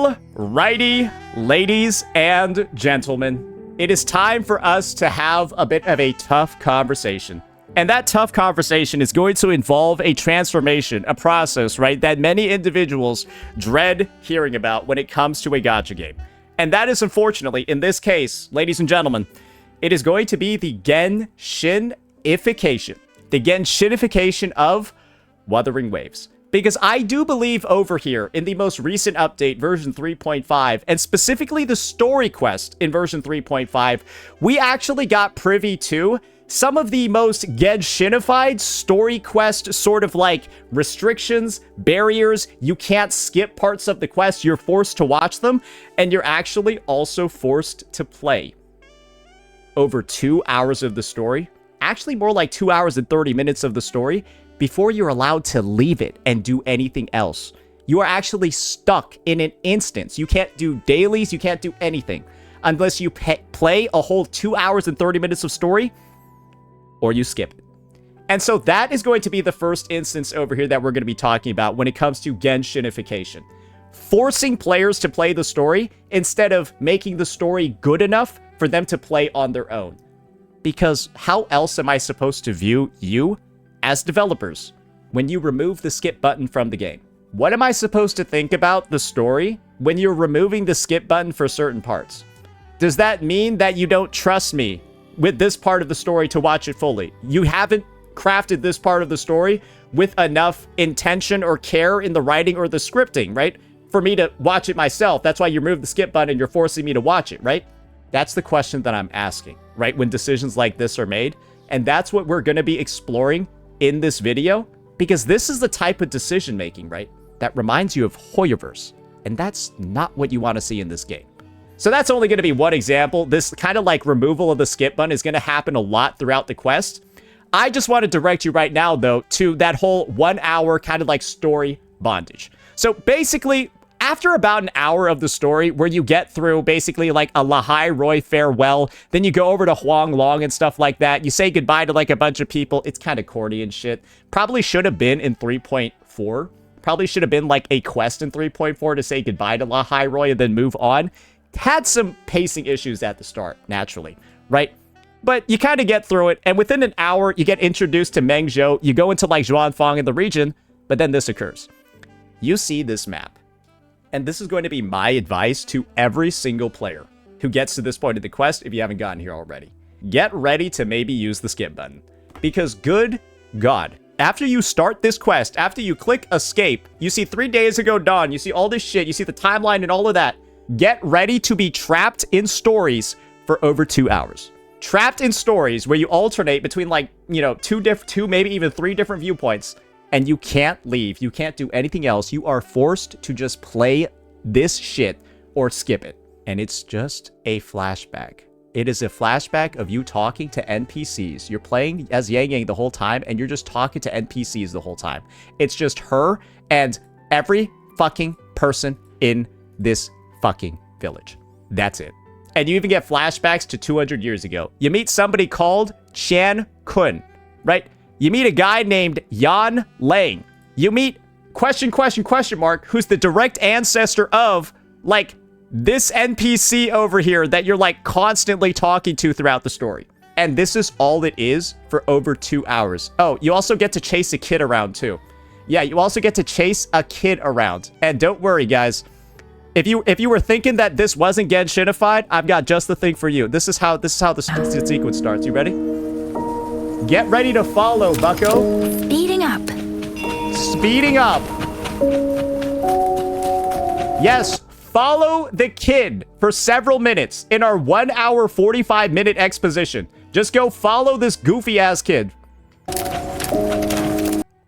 Alrighty, ladies and gentlemen, it is time for us to have a bit of a tough conversation. And that tough conversation is going to involve a transformation, a process, right, that many individuals dread hearing about when it comes to a gacha game. And that is, unfortunately, in this case, ladies and gentlemen, it is going to be the Genshinification. The Genshinification of Wuthering Waves. Because I do believe over here, in the most recent update, version 3.5, and specifically the story quest in version 3.5, we actually got privy to some of the most Genshinified story quest sort of like restrictions, barriers. You can't skip parts of the quest. You're forced to watch them, and you're actually also forced to play over 2 hours of the story. Actually, more like 2 hours and 30 minutes of the story before you're allowed to leave it and do anything else. You are actually stuck in an instance. You can't do dailies. You can't do anything unless you play a whole 2 hours and 30 minutes of story, or you skip it. And so that is going to be the first instance over here that we're going to be talking about when it comes to Genshinification. Forcing players to play the story instead of making the story good enough for them to play on their own. Because how else am I supposed to view you as developers when you remove the skip button from the game? What am I supposed to think about the story when you're removing the skip button for certain parts? Does that mean that you don't trust me with this part of the story to watch it fully? You haven't crafted this part of the story with enough intention or care in the writing or the scripting, right? For me to watch it myself. That's why you remove the skip button and you're forcing me to watch it, right? That's the question that I'm asking, right? When decisions like this are made. And that's what we're going to be exploring in this video, because this is the type of decision making, right, that reminds you of Hoyoverse. And that's not what you want to see in this game. So that's only going to be one example. This kind of like removal of the skip button is going to happen a lot throughout the quest. I just want to direct you right now, though, to that whole 1 hour kind of like story bondage. So basically, after about an hour of the story where you get through basically like a Lahai Roy farewell, then you go over to Huang Long and stuff like that. You say goodbye to like a bunch of people. It's kind of corny and shit. Probably should have been in 3.4. Probably should have been like a quest in 3.4 to say goodbye to Lahai Roy and then move on. Had some pacing issues at the start, naturally, right? But you kind of get through it, and within an hour, you get introduced to Mengzhou. You go into like Zhuanfang in the region, but then this occurs. You see this map. And this is going to be my advice to every single player who gets to this point of the quest if you haven't gotten here already. Get ready to maybe use the skip button. Because good God, after you start this quest, after you click escape, you see 3 days ago dawn, you see all this shit, you see the timeline and all of that. Get ready to be trapped in stories for over 2 hours. Trapped in stories where you alternate between like, you know, two, maybe even 3 different viewpoints. And you can't leave. You can't do anything else. You are forced to just play this shit or skip it. And it's just a flashback. It is a flashback of you talking to NPCs. You're playing as Yang Yang the whole time, and you're just talking to NPCs the whole time. It's just her and every fucking person in this fucking village. That's it. And you even get flashbacks to 200 years ago. You meet somebody called Chan Kun, right? You meet a guy named Yan Lang. You meet question mark, who's the direct ancestor of, like, this NPC over here that you're, like, constantly talking to throughout the story. And this is all it is for over 2 hours. Oh, you also get to chase a kid around, too. Yeah, you also get to chase a kid around. And don't worry, guys. If you were thinking that this wasn't Genshinified, I've got just the thing for you. This is how the sequence starts. You ready? Get ready to follow, bucko. Speeding up. Speeding up. Yes, follow the kid for several minutes in our 1 hour, 45 minute exposition. Just go follow this goofy ass kid.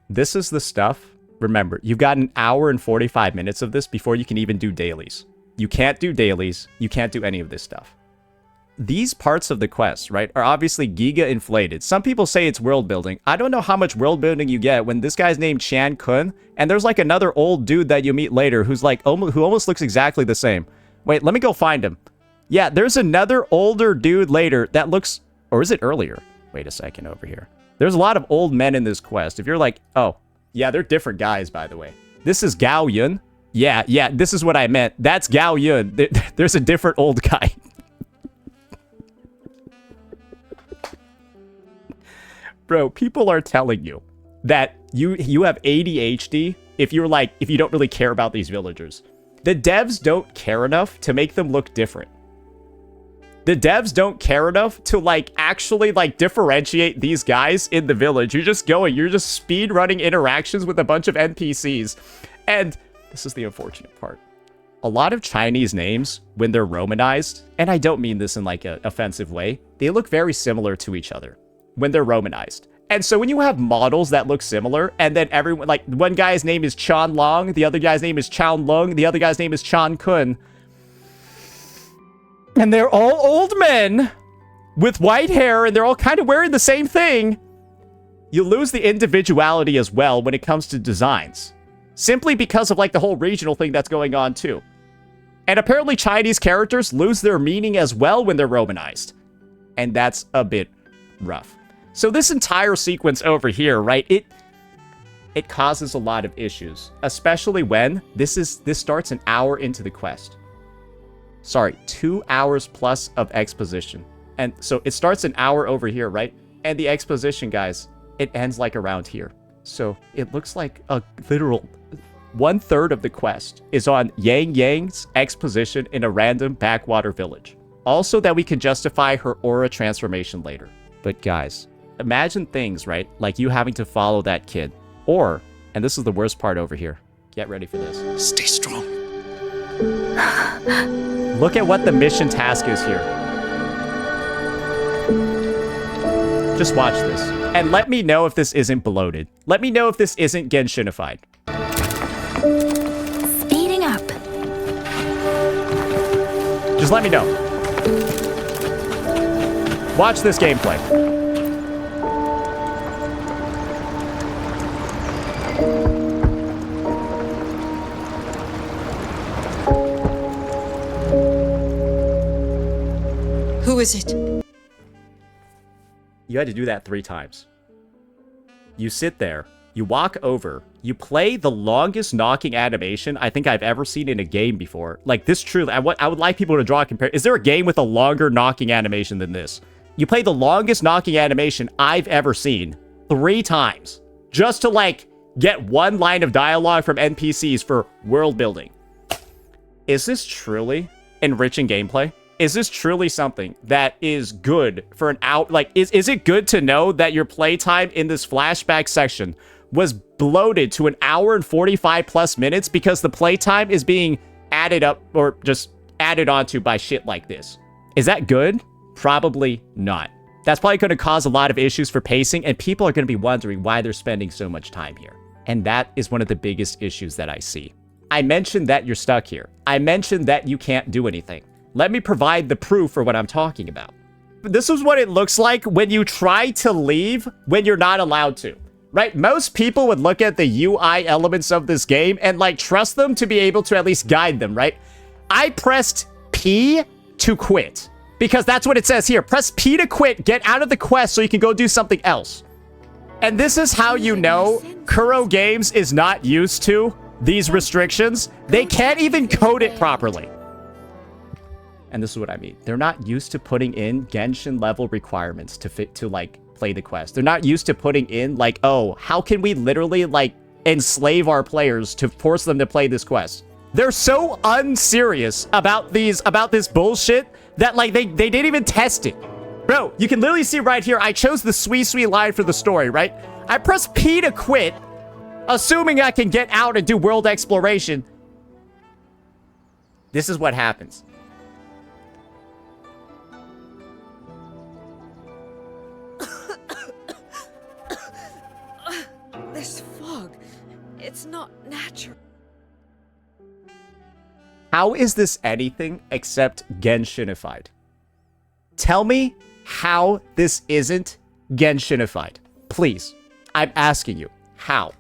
This is the stuff. Remember, you've got an hour and 45 minutes of this before you can even do dailies. You can't do dailies. You can't do any of this stuff. These parts of the quest, right, are obviously giga inflated. Some people say it's world building. I don't know how much world building you get when this guy's named Chan Kun, and there's like another old dude that you meet later who's like, who almost looks exactly the same. Wait, let me go find him. Yeah, there's another older dude later that looks, or is it earlier? Wait a second over here. There's a lot of old men in this quest. If you're like, oh, yeah, they're different guys, by the way. This is Gao Yun. Yeah, this is what I meant. That's Gao Yun. There's a different old guy. Bro, people are telling you that you have ADHD if you don't really care about these villagers. The devs don't care enough to make them look different. The devs don't care enough to actually differentiate these guys in the village. You're just speed running interactions with a bunch of NPCs. And this is the unfortunate part. A lot of Chinese names, when they're Romanized, and I don't mean this in an offensive way, they look very similar to each other when they're Romanized. And so when you have models that look similar, and then everyone, one guy's name is Chan Long, the other guy's name is Chan Lung, the other guy's name is Chan Kun, and they're all old men with white hair, and they're all kind of wearing the same thing, you lose the individuality as well when it comes to designs. Simply because of the whole regional thing that's going on too. And apparently Chinese characters lose their meaning as well when they're Romanized. And that's a bit rough. So this entire sequence over here, right, it causes a lot of issues. Especially when this starts an hour into the quest. Sorry, 2 hours plus of exposition. And so it starts an hour over here, right? And the exposition, guys, it ends around here. So it looks like a literal 1/3 of the quest is on Yang Yang's exposition in a random backwater village. Also that we can justify her aura transformation later. But guys, imagine things, right? Like you having to follow that kid. Or, and this is the worst part over here. Get ready for this. Stay strong. Look at what the mission task is here. Just watch this. And let me know if this isn't bloated. Let me know if this isn't Genshinified. Speeding up. Just let me know. Watch this gameplay. Who is it? You had to do that 3 times. You sit there, you walk over, you play the longest knocking animation I think I've ever seen in a game before. This truly, I would like people to draw a compare. Is there a game with a longer knocking animation than this? You play the longest knocking animation I've ever seen 3 times. Just to get 1 line of dialogue from NPCs for world building. Is this truly enriching gameplay? Is this truly something that is good for an hour? Is it good to know that your playtime in this flashback section was bloated to 1 hour and 45 plus minutes because the playtime is being added up or just added onto by shit like this? Is that good? Probably not. That's probably going to cause a lot of issues for pacing, and people are going to be wondering why they're spending so much time here. And that is one of the biggest issues that I see. I mentioned that you're stuck here. I mentioned that you can't do anything. Let me provide the proof for what I'm talking about. This is what it looks like when you try to leave when you're not allowed to, right? Most people would look at the UI elements of this game and trust them to be able to at least guide them, right? I pressed P to quit because that's what it says here. Press P to quit, get out of the quest so you can go do something else. And this is how you know Kuro Games is not used to these restrictions. They can't even code it properly. And this is what I mean. They're not used to putting in Genshin level requirements to play the quest. They're not used to putting in oh, how can we literally enslave our players to force them to play this quest? They're so unserious about this bullshit that they didn't even test it. Bro, you can literally see right here, I chose the sweet line for the story, right? I press P to quit, assuming I can get out and do world exploration. This is what happens. This fog, it's not natural. How is this anything except Genshinified? Tell me how this isn't Genshinified. Please. I'm asking you. How?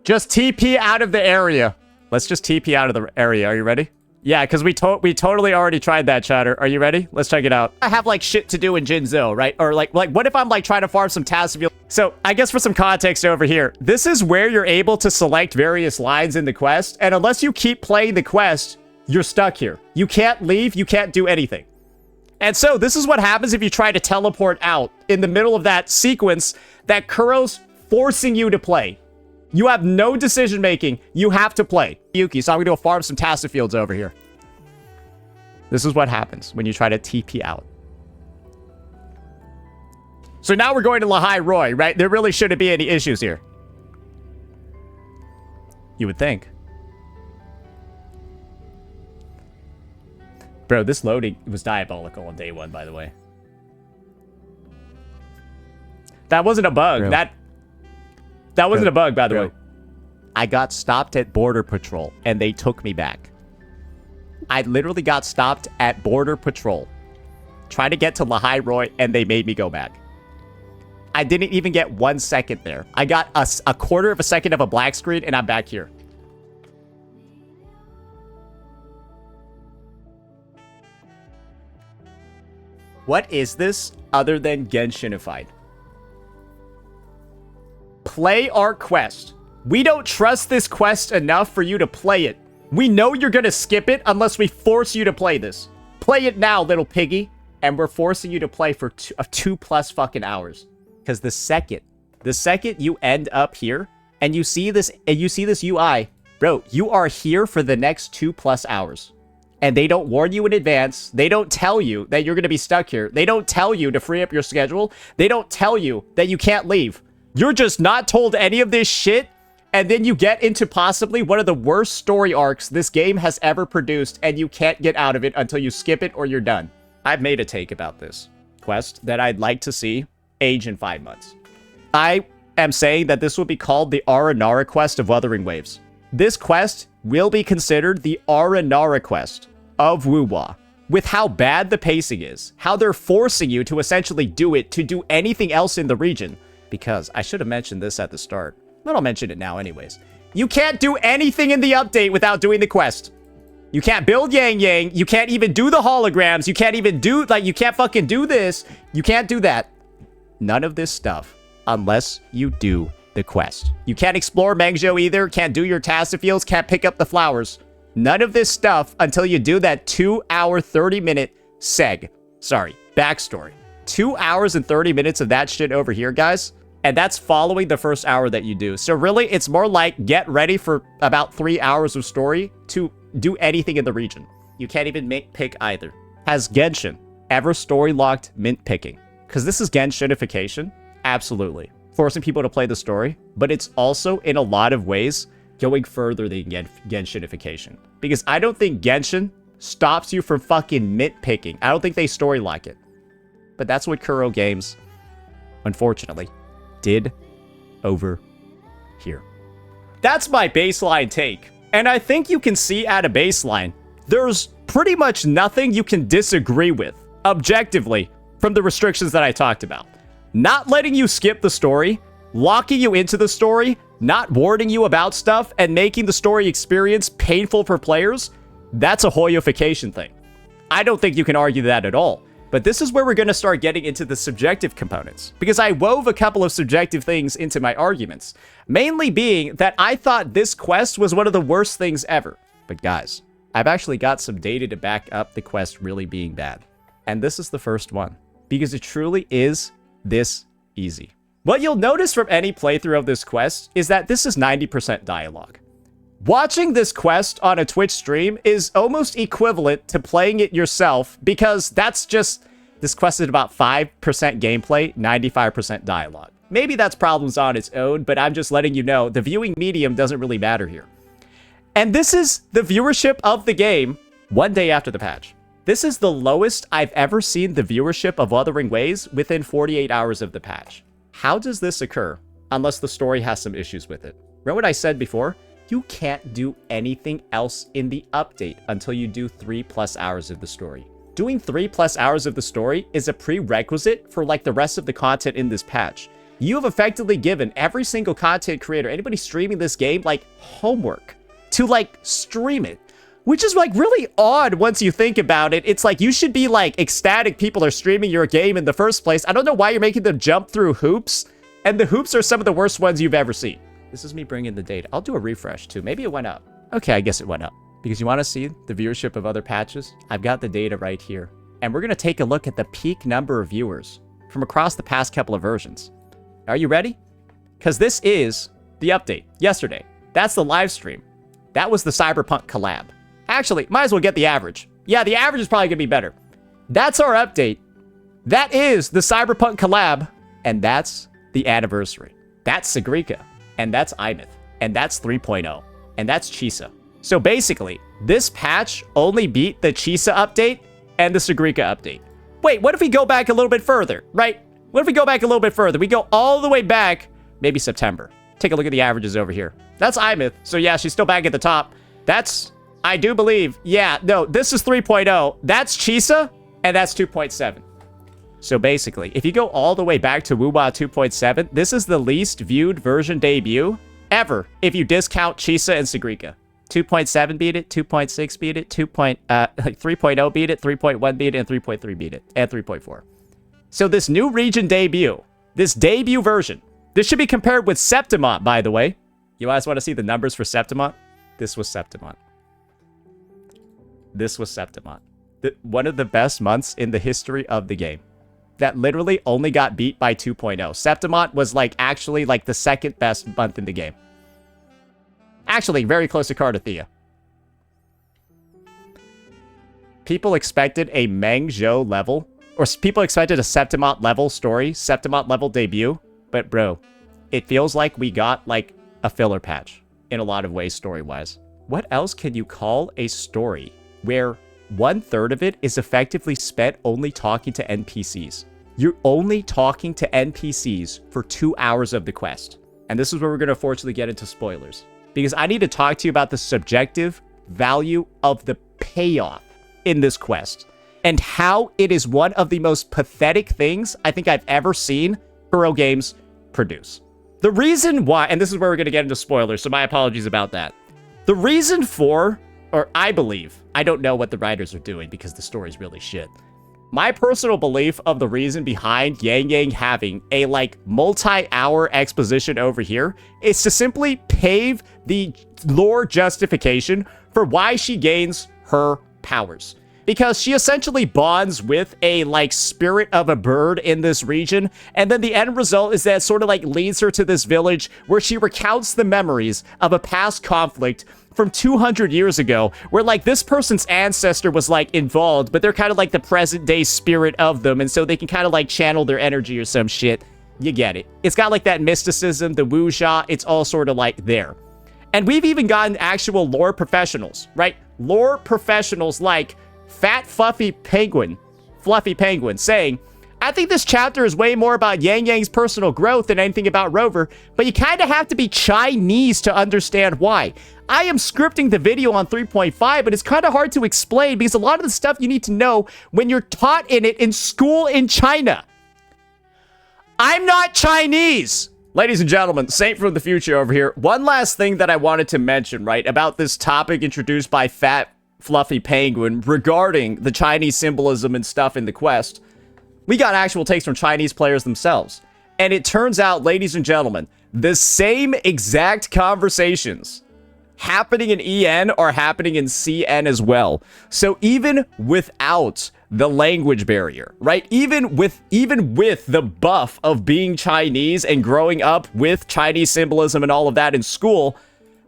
Just TP out of the area. Let's just TP out of the area. Are you ready? Yeah, because we totally already tried that, chatter. Are you ready? Let's check it out. I have like shit to do in Jinzo, right? Or like what if I'm like trying to farm some Tassafield? So I guess for some context over here, this is where you're able to select various lines in the quest. And unless you keep playing the quest, you're stuck here. You can't leave. You can't do anything. And so this is what happens if you try to teleport out in the middle of that sequence that Kuro's forcing you to play. You have no decision making. You have to play. Yuki, so I'm going to go farm some Tassafields over here. This is what happens when you try to TP out. So now we're going to Lahai Roy, right? There really shouldn't be any issues here. You would think. Bro, this loading was diabolical on day one, by the way. That wasn't a bug. Bro. That wasn't a bug, by the way. I got stopped at Border Patrol, and they took me back. I literally got stopped at Border Patrol, trying to get to Lahai Roy, and they made me go back. I didn't even get 1 second there. I got a quarter of a second of a black screen, and I'm back here. What is this other than Genshinified? Play our quest. We don't trust this quest enough for you to play it. We know you're gonna skip it unless we force you to play this. Play it now, little piggy. And we're forcing you to play for 2+ fucking hours. Because the second you end up here and you see this UI, bro, you are here for the next 2+ hours. And they don't warn you in advance. They don't tell you that you're gonna be stuck here. They don't tell you to free up your schedule. They don't tell you that you can't leave. You're just not told any of this shit, and then you get into possibly one of the worst story arcs this game has ever produced, and you can't get out of it until you skip it or you're done. I've made a take about this quest that I'd like to see age in 5 months. I am saying that this will be called the Aranara quest of Wuthering Waves. This quest will be considered the Aranara quest of Wuwa. With how bad the pacing is, how they're forcing you to essentially do it to do anything else in the region. Because I should have mentioned this at the start, but I'll mention it now anyways. You can't do anything in the update without doing the quest. You can't build Yang Yang. You can't even do the holograms. You can't even do, like, you can't fucking do this. You can't do that. None of this stuff unless you do the quest. You can't explore Mengzhou either. Can't do your Tassafields. Can't pick up the flowers. None of this stuff until you do that 2-hour, 30-minute backstory. 2 hours and 30 minutes of that shit over here, guys. And that's following the first hour that you do. So really, it's more like get ready for about 3 hours of story to do anything in the region. You can't even mint pick either. Has Genshin ever story locked mint picking? Because this is Genshinification. Absolutely. Forcing people to play the story. But it's also, in a lot of ways, going further than Genshinification. Because I don't think Genshin stops you from fucking mint picking. I don't think they story lock it. But that's what Kuro Games, unfortunately, did over here. That's my baseline take. And I think you can see at a baseline, there's pretty much nothing you can disagree with, objectively, from the restrictions that I talked about. Not letting you skip the story, locking you into the story, not warning you about stuff, and making the story experience painful for players, that's a Hoyofication thing. I don't think you can argue that at all. But this is where we're going to start getting into the subjective components, because I wove a couple of subjective things into my arguments, mainly being that I thought this quest was one of the worst things ever. But guys, I've actually got some data to back up the quest really being bad. And this is the first one, because it truly is this easy. What you'll notice from any playthrough of this quest is that this is 90% dialogue. Watching this quest on a Twitch stream is almost equivalent to playing it yourself, because that's just, this quest is about 5% gameplay, 95% dialogue. Maybe that's problems on its own, but I'm just letting you know the viewing medium doesn't really matter here. And this is the viewership of the game 1 day after the patch. This is the lowest I've ever seen the viewership of Wuthering Waves within 48 hours of the patch. How does this occur unless the story has some issues with it? Remember what I said before? You can't do anything else in the update until you do 3+ hours of the story. Doing 3+ hours of the story is a prerequisite for like the rest of the content in this patch. You have effectively given every single content creator, anybody streaming this game, like homework to like stream it. Which is like really odd once you think about it. It's like you should be like ecstatic people are streaming your game in the first place. I don't know why you're making them jump through hoops. And the hoops are some of the worst ones you've ever seen. This is me bringing the data. I'll do a refresh too. Maybe it went up. Okay, I guess it went up. Because you want to see the viewership of other patches? I've got the data right here. And we're going to take a look at the peak number of viewers from across the past couple of versions. Are you ready? Because this is the update yesterday. That's the live stream. That was the Cyberpunk collab. Actually, might as well get the average. Yeah, the average is probably going to be better. That's our update. That is the Cyberpunk collab. And that's the anniversary. That's Sagrika. And that's Imith. And that's 3.0. And that's Chisa. So basically, this patch only beat the Chisa update and the Sagrika update. Wait, what if we go back a little bit further, right? What if we go back a little bit further? We go all the way back, maybe September. Take a look at the averages over here. That's Imith. So yeah, she's still back at the top. That's, I do believe, yeah, no, this is 3.0. That's Chisa, and that's 2.7. So basically, if you go all the way back to Wuwa 2.7, this is the least viewed version debut ever if you discount Chisa and Sagrika. 2.7 beat it, 2.6 beat it, 3.0 beat it, 3.1 beat it, and 3.3 beat it, and 3.4. So this new region debut, this debut version, this should be compared with Septimont, by the way. You guys want to see the numbers for Septimont? This was Septimont. This was Septimont. One of the best months in the history of the game. That literally only got beat by 2.0. Septimont was like actually like the second best month in the game. Actually, very close to Cardathea. People expected a Meng Zhou level, or people expected a Septimont level story, Septimont level debut, but bro, it feels like we got like a filler patch in a lot of ways story-wise. What else can you call a story where 1/3 of it is effectively spent only talking to NPCs? You're only talking to NPCs for 2 hours of the quest. And this is where we're going to unfortunately get into spoilers. Because I need to talk to you about the subjective value of the payoff in this quest. And how it is one of the most pathetic things I think I've ever seen Kuro games produce. The reason why, and this is where we're going to get into spoilers, so my apologies about that. The reason for, or I believe, I don't know what the writers are doing because the story's really shit. My personal belief of the reason behind Yang Yang having a like multi-hour exposition over here is to simply pave the lore justification for why she gains her powers. Because she essentially bonds with a like spirit of a bird in this region, and then the end result is that it sort of like leads her to this village where she recounts the memories of a past conflict from 200 years ago, where like this person's ancestor was like involved, but they're kind of like the present day spirit of them, and so they can kind of like channel their energy or some shit. You get it. It's got like that mysticism, the wuxia, it's all sort of like there. And we've even gotten actual lore professionals, right? Lore professionals like Fat Fluffy Penguin saying, I think this chapter is way more about Yang Yang's personal growth than anything about Rover, but you kind of have to be Chinese to understand why. I am scripting the video on 3.5, but it's kind of hard to explain because a lot of the stuff you need to know when you're taught in it in school in China. I'm not Chinese. Ladies and gentlemen, Saint from the future over here. One last thing that I wanted to mention, right, about this topic introduced by Fat Fluffy Penguin regarding the Chinese symbolism and stuff in the quest. We got actual takes from Chinese players themselves. And it turns out, ladies and gentlemen, the same exact conversations happening in EN are happening in CN as well. So even without the language barrier, right? Even with the buff of being Chinese and growing up with Chinese symbolism and all of that in school,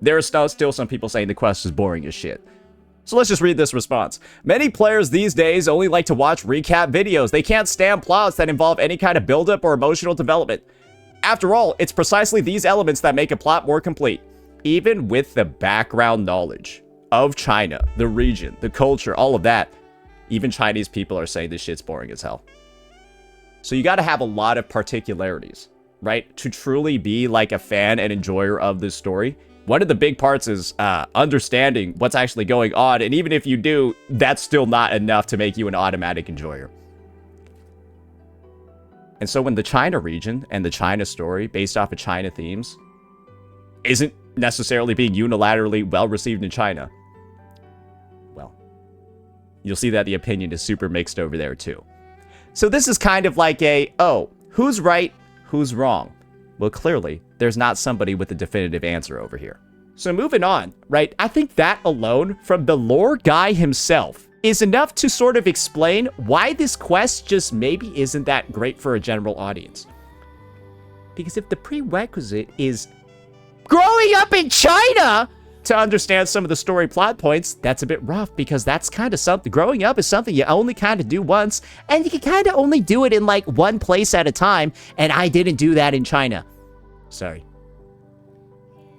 there are still some people saying the quest is boring as shit. So let's just read this response. Many players these days only like to watch recap videos. They can't stand plots that involve any kind of buildup or emotional development. After all, it's precisely these elements that make a plot more complete. Even with the background knowledge of China, the region, the culture, all of that, even Chinese people are saying this shit's boring as hell. So you got to have a lot of particularities, right? To truly be like a fan and enjoyer of this story. One of the big parts is understanding what's actually going on. And even if you do, that's still not enough to make you an automatic enjoyer. And so when the China region and the China story, based off of China themes, isn't necessarily being unilaterally well received in China, You'll see that the opinion is super mixed over there too. So this is kind of like a, oh, who's right, who's wrong? Well, clearly, there's not somebody with a definitive answer over here. So moving on, right? I think that alone, from the lore guy himself, is enough to sort of explain why this quest just maybe isn't that great for a general audience. Because if the prerequisite is growing up in China to understand some of the story plot points, that's a bit rough, because that's kind of something. Growing up is something you only kind of do once, and you can kind of only do it in like one place at a time, and I didn't do that in China. Sorry.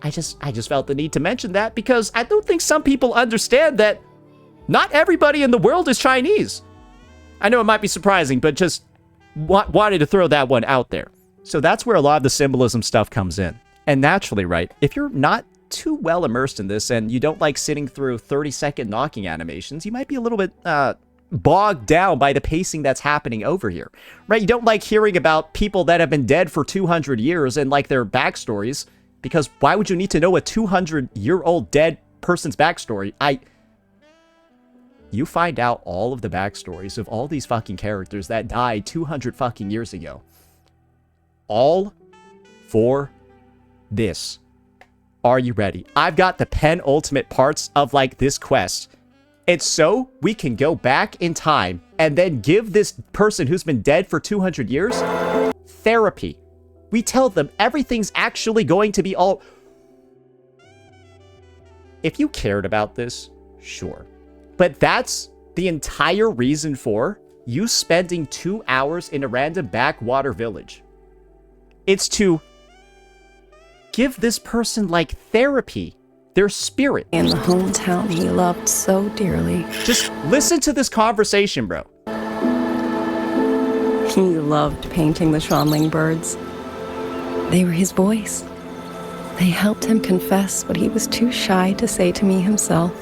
I just felt the need to mention that, because I don't think some people understand that not everybody in the world is Chinese. I know it might be surprising, but just wanted to throw that one out there. So that's where a lot of the symbolism stuff comes in. And naturally, right, if you're not too well immersed in this and you don't like sitting through 30-second knocking animations, you might be a little bit bogged down by the pacing that's happening over here, right? You don't like hearing about people that have been dead for 200 years and like their backstories, because why would you need to know a 200-year-old dead person's backstory? You find out all of the backstories of all these fucking characters that died 200 fucking years ago. All for this. Are you ready? I've got the penultimate parts of like this quest. It's so we can go back in time and then give this person who's been dead for 200 years therapy. We tell them everything's actually going to be all... If you cared about this, sure. But that's the entire reason for you spending 2 hours in a random backwater village. It's to give this person, like, therapy, their spirit. In the hometown he loved so dearly. Just listen to this conversation, bro. He loved painting the Shanling birds. They were his voice. They helped him confess what he was too shy to say to me himself.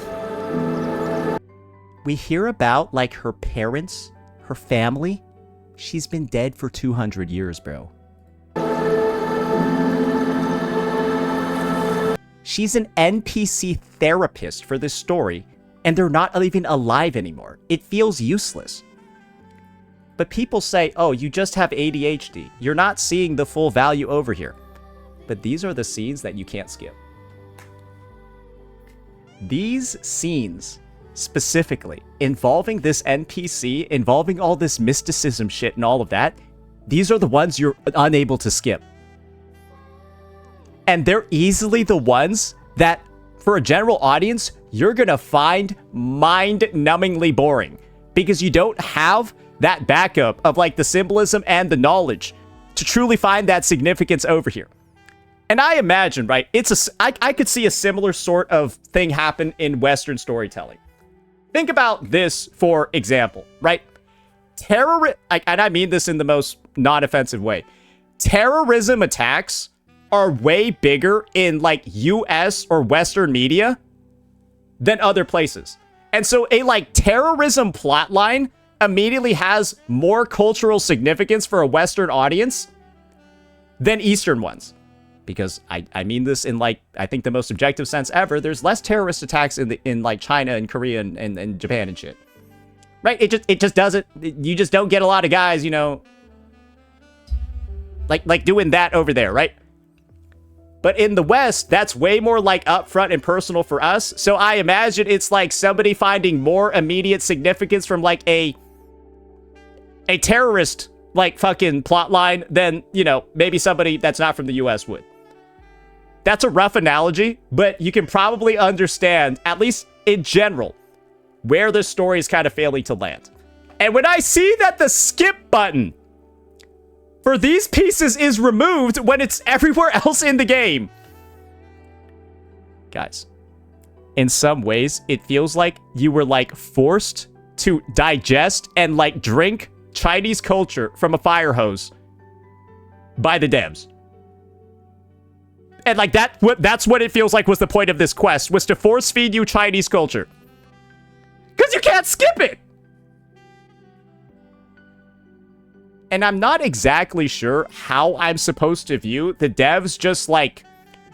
We hear about, like, her parents, her family. She's been dead for 200 years, bro. She's an NPC therapist for this story, and they're not even alive anymore. It feels useless. But people say, oh, you just have ADHD. You're not seeing the full value over here. But these are the scenes that you can't skip. These scenes, specifically, involving this NPC, involving all this mysticism shit and all of that, these are the ones you're unable to skip. And they're easily the ones that, for a general audience, you're gonna find mind-numbingly boring. Because you don't have that backup of, like, the symbolism and the knowledge to truly find that significance over here. And I imagine, right, I could see a similar sort of thing happen in Western storytelling. Think about this, for example, right? And I mean this in the most non-offensive way. Terrorism attacks are way bigger in, like, US or Western media than other places. And so a, like, terrorism plotline immediately has more cultural significance for a Western audience than Eastern ones. Because I mean this in, like, I think the most objective sense ever. There's less terrorist attacks in like China and Korea and Japan and shit. Right? It just doesn't, you just don't get a lot of guys, you know, like doing that over there, right? But in the West, that's way more, like, upfront and personal for us. So I imagine it's like somebody finding more immediate significance from, like, a terrorist, like, fucking plotline than, you know, maybe somebody that's not from the US would. That's a rough analogy, but you can probably understand, at least in general, where this story is kind of failing to land. And when I see that the skip button for these pieces is removed when it's everywhere else in the game. Guys, in some ways, it feels like you were, like, forced to digest and, like, drink Chinese culture from a fire hose by the devs. And, like, that's what it feels like was the point of this quest, was to force feed you Chinese culture. Because you can't skip it! And I'm not exactly sure how I'm supposed to view the devs just, like,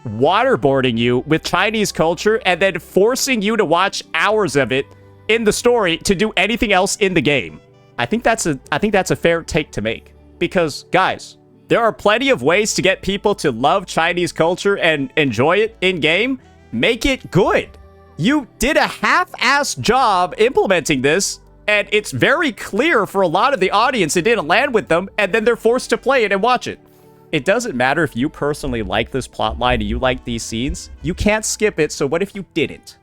waterboarding you with Chinese culture and then forcing you to watch hours of it in the story to do anything else in the game. I think that's a fair take to make. Because, guys, there are plenty of ways to get people to love Chinese culture and enjoy it in-game. Make it good. You did a half-assed job implementing this, and it's very clear for a lot of the audience it didn't land with them, and then they're forced to play it and watch it. It doesn't matter if you personally like this plotline and you like these scenes. You can't skip it, so what if you didn't?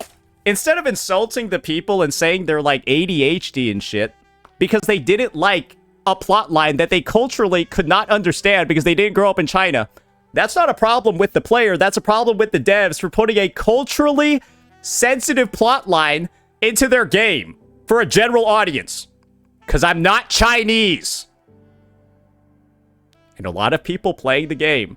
Instead of insulting the people and saying they're like ADHD and shit, because they didn't like a plotline that they culturally could not understand because they didn't grow up in China, that's not a problem with the player, that's a problem with the devs for putting a culturally sensitive plotline into their game for a general audience. Because I'm not Chinese. And a lot of people playing the game,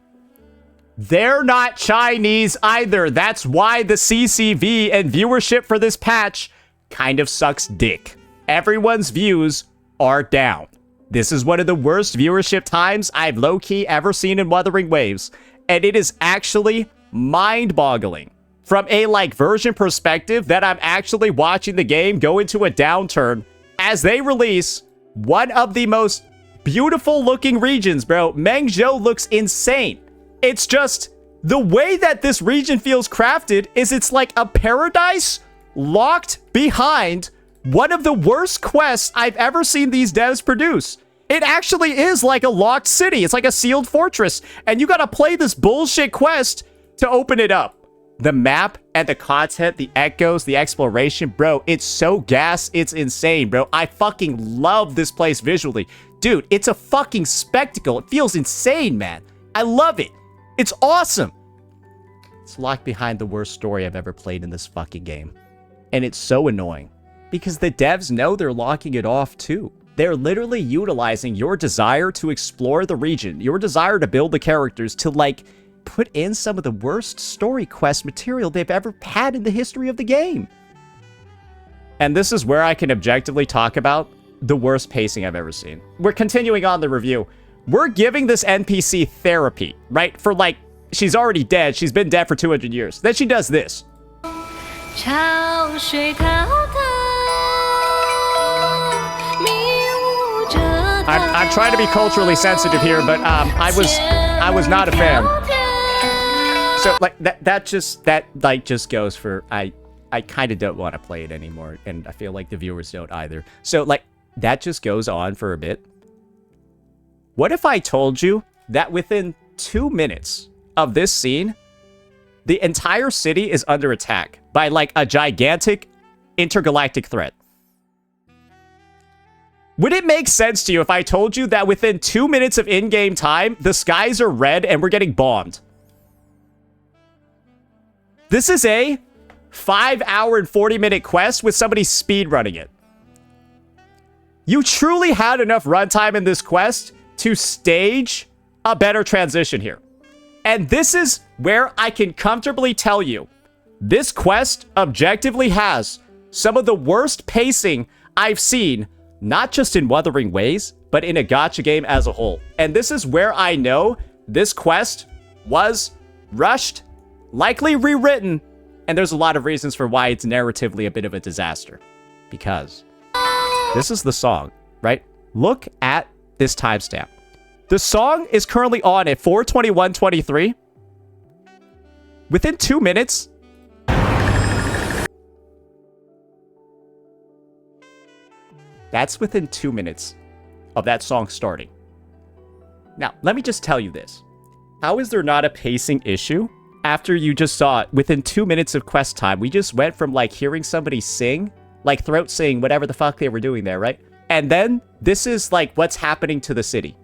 they're not Chinese either. That's why the CCV and viewership for this patch kind of sucks dick. Everyone's views are down. This is one of the worst viewership times I've low-key ever seen in Wuthering Waves, and it is actually mind-boggling. From a, version perspective, that I'm actually watching the game go into a downturn as they release one of the most beautiful-looking regions, bro. Mengzhou looks insane. It's just, the way that this region feels crafted is it's like a paradise locked behind one of the worst quests I've ever seen these devs produce. It actually is like a locked city. It's like a sealed fortress. And you gotta play this bullshit quest to open it up. The map and the content, the echoes, the exploration, bro, it's so gas, it's insane, bro. I fucking love this place visually. Dude, it's a fucking spectacle. It feels insane, man. I love it. It's awesome. It's locked behind the worst story I've ever played in this fucking game. And it's so annoying. Because the devs know they're locking it off too. They're literally utilizing your desire to explore the region, your desire to build the characters, to put in some of the worst story quest material they've ever had in the history of the game. And this is where I can objectively talk about the worst pacing I've ever seen. We're continuing on the review. We're giving this NPC therapy, right? For she's already dead. She's been dead for 200 years. Then she does this. I'm trying to be culturally sensitive here, but I was not a fan. So that just goes for I kind of don't want to play it anymore, and I feel like the viewers don't either. So that just goes on for a bit. What if I told you that within 2 minutes of this scene, the entire city is under attack by a gigantic intergalactic threat? Would it make sense to you if I told you that within 2 minutes of in-game time, the skies are red and we're getting bombed? This is a 5-hour and 40-minute quest with somebody speedrunning it. You truly had enough runtime in this quest to stage a better transition here. And this is where I can comfortably tell you, this quest objectively has some of the worst pacing I've seen, not just in Wuthering Waves, but in a gacha game as a whole. And this is where I know this quest was rushed, likely rewritten, and there's a lot of reasons for why it's narratively a bit of a disaster. Because this is the song, right? Look at this timestamp. The song is currently on at 4:21:23. Within 2 minutes, that's within 2 minutes of that song starting. Now, let me just tell you this. How is there not a pacing issue after you just saw it within 2 minutes of quest time? We just went from hearing somebody sing, throat sing, whatever the fuck they were doing there, right? And then this is what's happening to the city.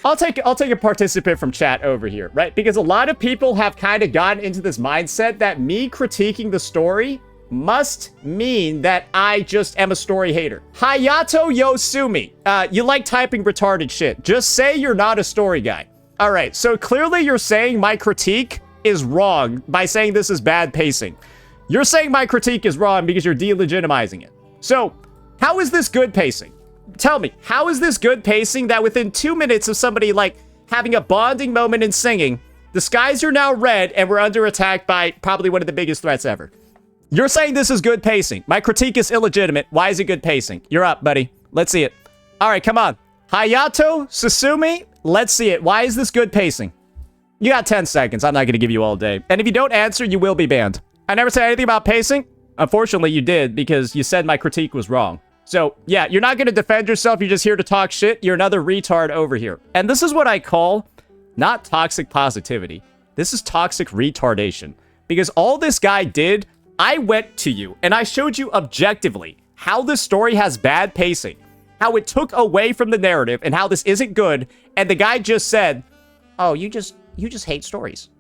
I'll take a participant from chat over here, right? Because a lot of people have kind of gotten into this mindset that me critiquing the story must mean that I just am a story hater. Hayato Yosumi, you like typing retarded shit. Just say you're not a story guy. All right, so clearly you're saying my critique is wrong by saying this is bad pacing. You're saying my critique is wrong because you're delegitimizing it. So, how is this good pacing? Tell me, how is this good pacing that within 2 minutes of somebody, like, having a bonding moment and singing, the skies are now red and we're under attack by probably one of the biggest threats ever? You're saying this is good pacing. My critique is illegitimate. Why is it good pacing? You're up, buddy. Let's see it. All right, come on. Hayato Susumi, let's see it. Why is this good pacing? You got 10 seconds. I'm not going to give you all day. And if you don't answer, you will be banned. I never said anything about pacing. Unfortunately, you did because you said my critique was wrong. So, yeah, you're not going to defend yourself. You're just here to talk shit. You're another retard over here. And this is what I call not toxic positivity. This is toxic retardation. Because all this guy did, I went to you and I showed you objectively how this story has bad pacing, how it took away from the narrative and how this isn't good. And the guy just said, oh, you just hate stories.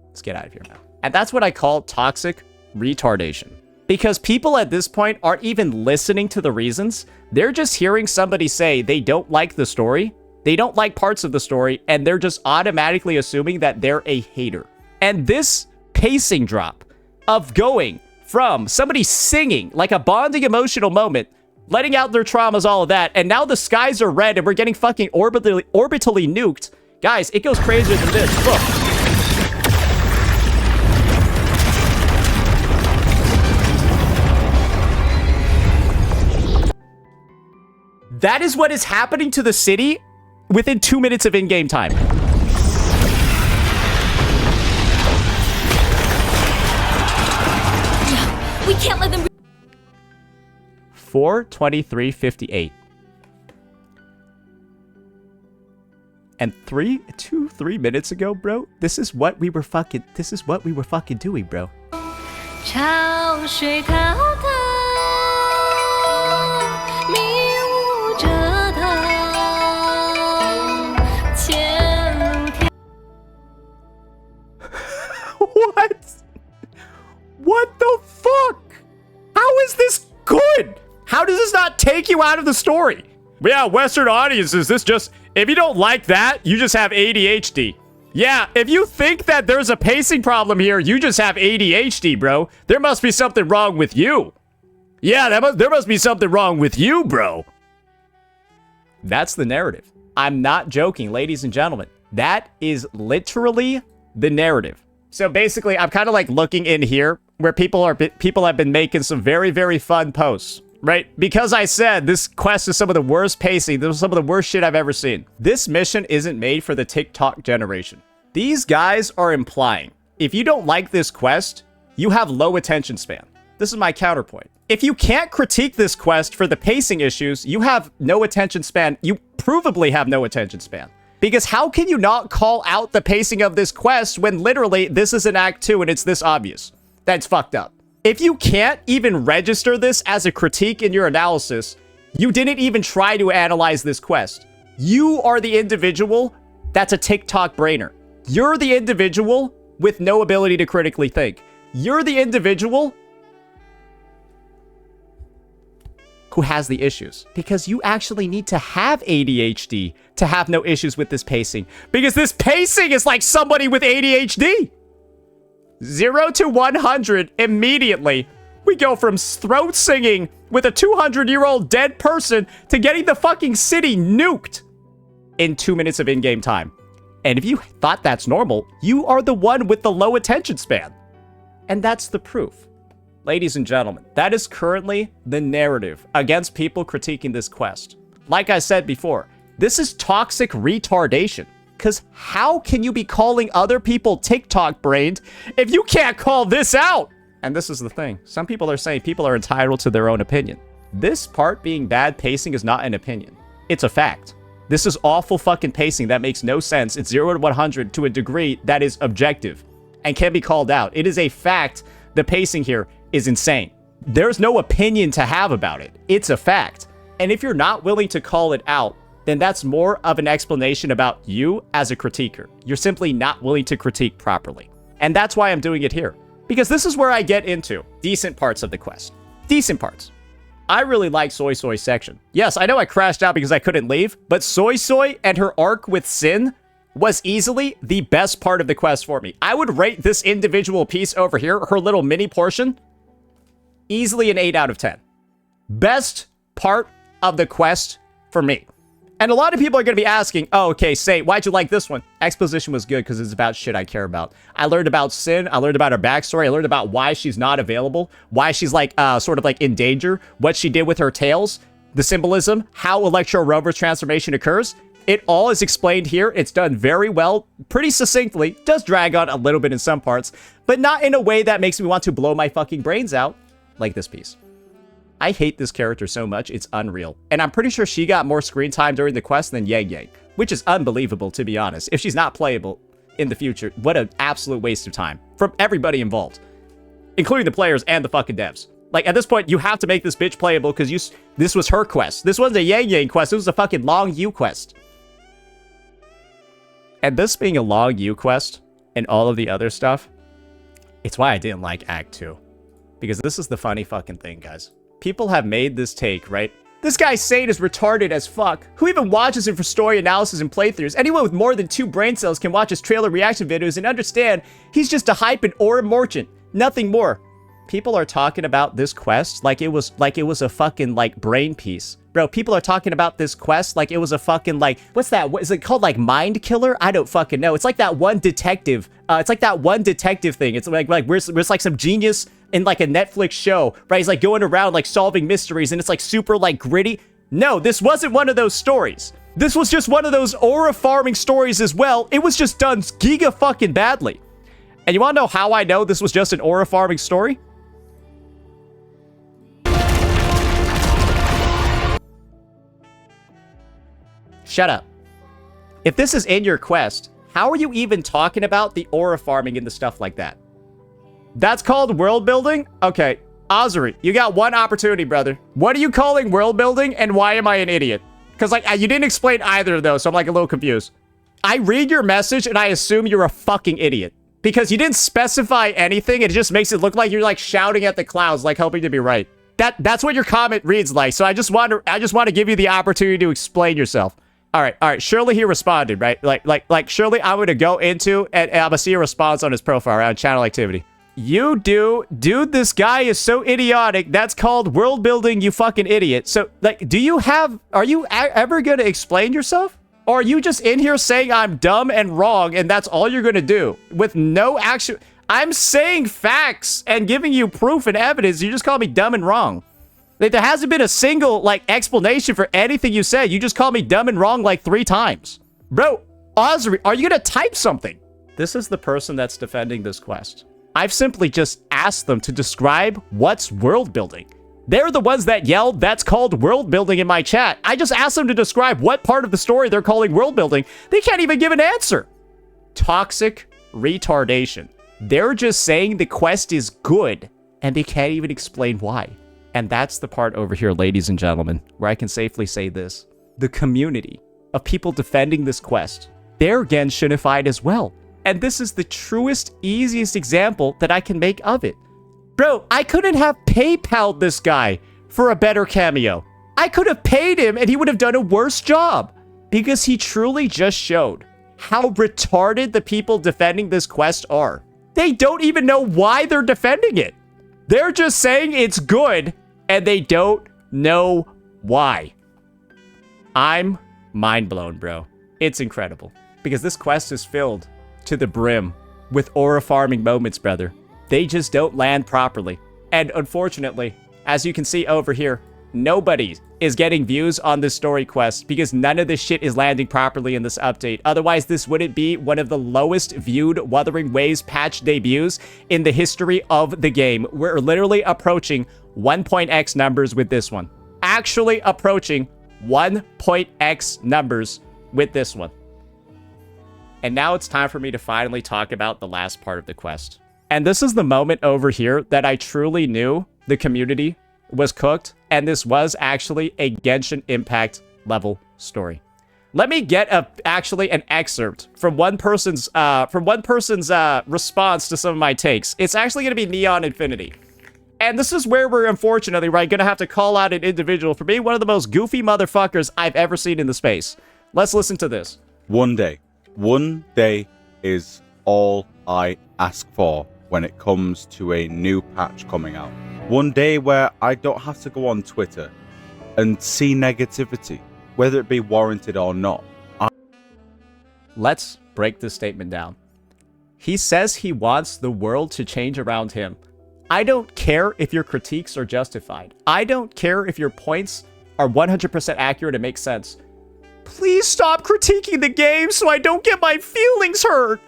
Let's get out of here now. And that's what I call toxic retardation. Because people at this point aren't even listening to the reasons. They're just hearing somebody say they don't like the story. They don't like parts of the story. And they're just automatically assuming that they're a hater. And this pacing drop of going from somebody singing like a bonding emotional moment, letting out their traumas, all of that, and now the skies are red and we're getting fucking orbitally nuked. Guys, it goes crazier than this. Look. That is what is happening to the city within 2 minutes of in-game time. We can't let them... 4:23:58. And 3 minutes ago, bro, this is what we were fucking doing, bro. 潮水滔滔，迷雾遮挡，千条。 What? What the fuck? How is this good? How does this not take you out of the story? Yeah, Western audiences, this just... If you don't like that, you just have ADHD. Yeah, if you think that there's a pacing problem here, you just have ADHD, bro. There must be something wrong with you. Yeah, there must be something wrong with you, bro. That's the narrative. I'm not joking, ladies and gentlemen. That is literally the narrative. So basically, I'm kind of like looking in here where people have been making some very, very fun posts. Right? Because I said this quest is some of the worst pacing. This is some of the worst shit I've ever seen. This mission isn't made for the TikTok generation. These guys are implying, if you don't like this quest, you have low attention span. This is my counterpoint. If you can't critique this quest for the pacing issues, you have no attention span. You provably have no attention span. Because how can you not call out the pacing of this quest when literally this is an Act 2 and it's this obvious? That's fucked up. If you can't even register this as a critique in your analysis, you didn't even try to analyze this quest. You are the individual that's a TikTok brainer. You're the individual with no ability to critically think. You're the individual who has the issues. Because you actually need to have ADHD to have no issues with this pacing. Because this pacing is like somebody with ADHD. 0 to 100 immediately. We go from throat singing with a 200-year-old dead person to getting the fucking city nuked in 2 minutes of in-game time. And if you thought that's normal, you are the one with the low attention span. And that's the proof. Ladies and gentlemen, that is currently the narrative against people critiquing this quest. Like I said before, this is toxic retardation. Because how can you be calling other people TikTok-brained if you can't call this out? And this is the thing. Some people are saying people are entitled to their own opinion. This part being bad pacing is not an opinion. It's a fact. This is awful fucking pacing that makes no sense. It's 0 to 100 to a degree that is objective and can be called out. It is a fact. The pacing here is insane. There's no opinion to have about it. It's a fact. And if you're not willing to call it out, then that's more of an explanation about you as a critiquer. You're simply not willing to critique properly. And that's why I'm doing it here. Because this is where I get into decent parts of the quest. Decent parts. I really like Soy Soy's section. Yes, I know I crashed out because I couldn't leave, but Soy Soy and her arc with Sin was easily the best part of the quest for me. I would rate this individual piece over here, her little mini portion, easily an 8 out of 10. Best part of the quest for me. And a lot of people are going to be asking, oh, okay, Say, why'd you like this one? Exposition was good because it's about shit I care about. I learned about Sin. I learned about her backstory. I learned about why she's not available, why she's like, sort of like in danger, what she did with her tails, the symbolism, how Electro Rover's transformation occurs. It all is explained here. It's done very well, pretty succinctly. Does drag on a little bit in some parts, but not in a way that makes me want to blow my fucking brains out like this piece. I hate this character so much, it's unreal. And I'm pretty sure she got more screen time during the quest than Yang Yang, which is unbelievable, to be honest. If she's not playable in the future, what an absolute waste of time from everybody involved, including the players and the fucking devs. Like, at this point, you have to make this bitch playable because this was her quest. This wasn't a Yang Yang quest, it was a fucking Long Yu quest. And this being a Long Yu quest and all of the other stuff, it's why I didn't like Act 2. Because this is the funny fucking thing, guys. People have made this take, right? This guy Sane is retarded as fuck. Who even watches him for story analysis and playthroughs? Anyone with more than 2 brain cells can watch his trailer reaction videos and understand he's just a hype and aura merchant. Nothing more. People are talking about this quest like it was a fucking like brain piece. Bro, people are talking about this quest like it was a fucking like, what's that? What is it called? Like Mind Killer? I don't fucking know. It's like that one detective. It's like that one detective thing. It's like where's like some genius in like a Netflix show, right? He's like going around like solving mysteries and it's like super like gritty. No, this wasn't one of those stories. This was just one of those aura farming stories as well. It was just done giga fucking badly. And you want to know how I know this was just an aura farming story? Shut up. If this is in your quest, how are you even talking about the aura farming and the stuff like that? That's called world building? Okay, Ozuri, you got one opportunity, brother. What are you calling world building and why am I an idiot? Because like you didn't explain either of those, so I'm like a little confused. I read your message and I assume you're a fucking idiot. Because you didn't specify anything, it just makes it look like you're like shouting at the clouds, like hoping to be right. That's what your comment reads like, so I just want to give you the opportunity to explain yourself. All right. Shirley here responded, right? Like Shirley, I'm gonna go into and I'm gonna see a response on his profile around channel activity. You do, dude. This guy is so idiotic. That's called world building. You fucking idiot. So, like, are you ever gonna explain yourself, or are you just in here saying I'm dumb and wrong, and that's all you're gonna do with no action? I'm saying facts and giving you proof and evidence. You just call me dumb and wrong. Like, there hasn't been a single, like, explanation for anything you said. You just called me dumb and wrong, like, 3 times. Bro, Ozri, are you gonna type something? This is the person that's defending this quest. I've simply just asked them to describe what's world building. They're the ones that yelled, that's called world building in my chat. I just asked them to describe what part of the story they're calling world building. They can't even give an answer. Toxic retardation. They're just saying the quest is good, and they can't even explain why. And that's the part over here, ladies and gentlemen, where I can safely say this. The community of people defending this quest, they're Genshinified as well. And this is the truest, easiest example that I can make of it. Bro, I couldn't have PayPal'd this guy for a better cameo. I could have paid him and he would have done a worse job. Because he truly just showed how retarded the people defending this quest are. They don't even know why they're defending it. They're just saying it's good, and they don't know why. I'm mind blown, bro. It's incredible. Because this quest is filled to the brim with aura farming moments, brother. They just don't land properly. And unfortunately, as you can see over here, nobody is getting views on this story quest because none of this shit is landing properly in this update. Otherwise, this wouldn't be one of the lowest viewed Wuthering Waves patch debuts in the history of the game. We're literally approaching 1.x numbers with this one. Actually approaching 1.x numbers with this one. And now it's time for me to finally talk about the last part of the quest. And this is the moment over here that I truly knew the community was cooked, and this was actually a Genshin Impact level story. Let me get actually an excerpt from one person's response to some of my takes. It's actually going to be Neon Infinity. And this is where we're unfortunately, right, going to have to call out an individual for being one of the most goofy motherfuckers I've ever seen in the space. Let's listen to this. One day is all I ask for when it comes to a new patch coming out. One day where I don't have to go on Twitter and see negativity, whether it be warranted or not. Let's break this statement down. He says he wants the world to change around him. I don't care if your critiques are justified. I don't care if your points are 100% accurate and make sense. Please stop critiquing the game so I don't get my feelings hurt.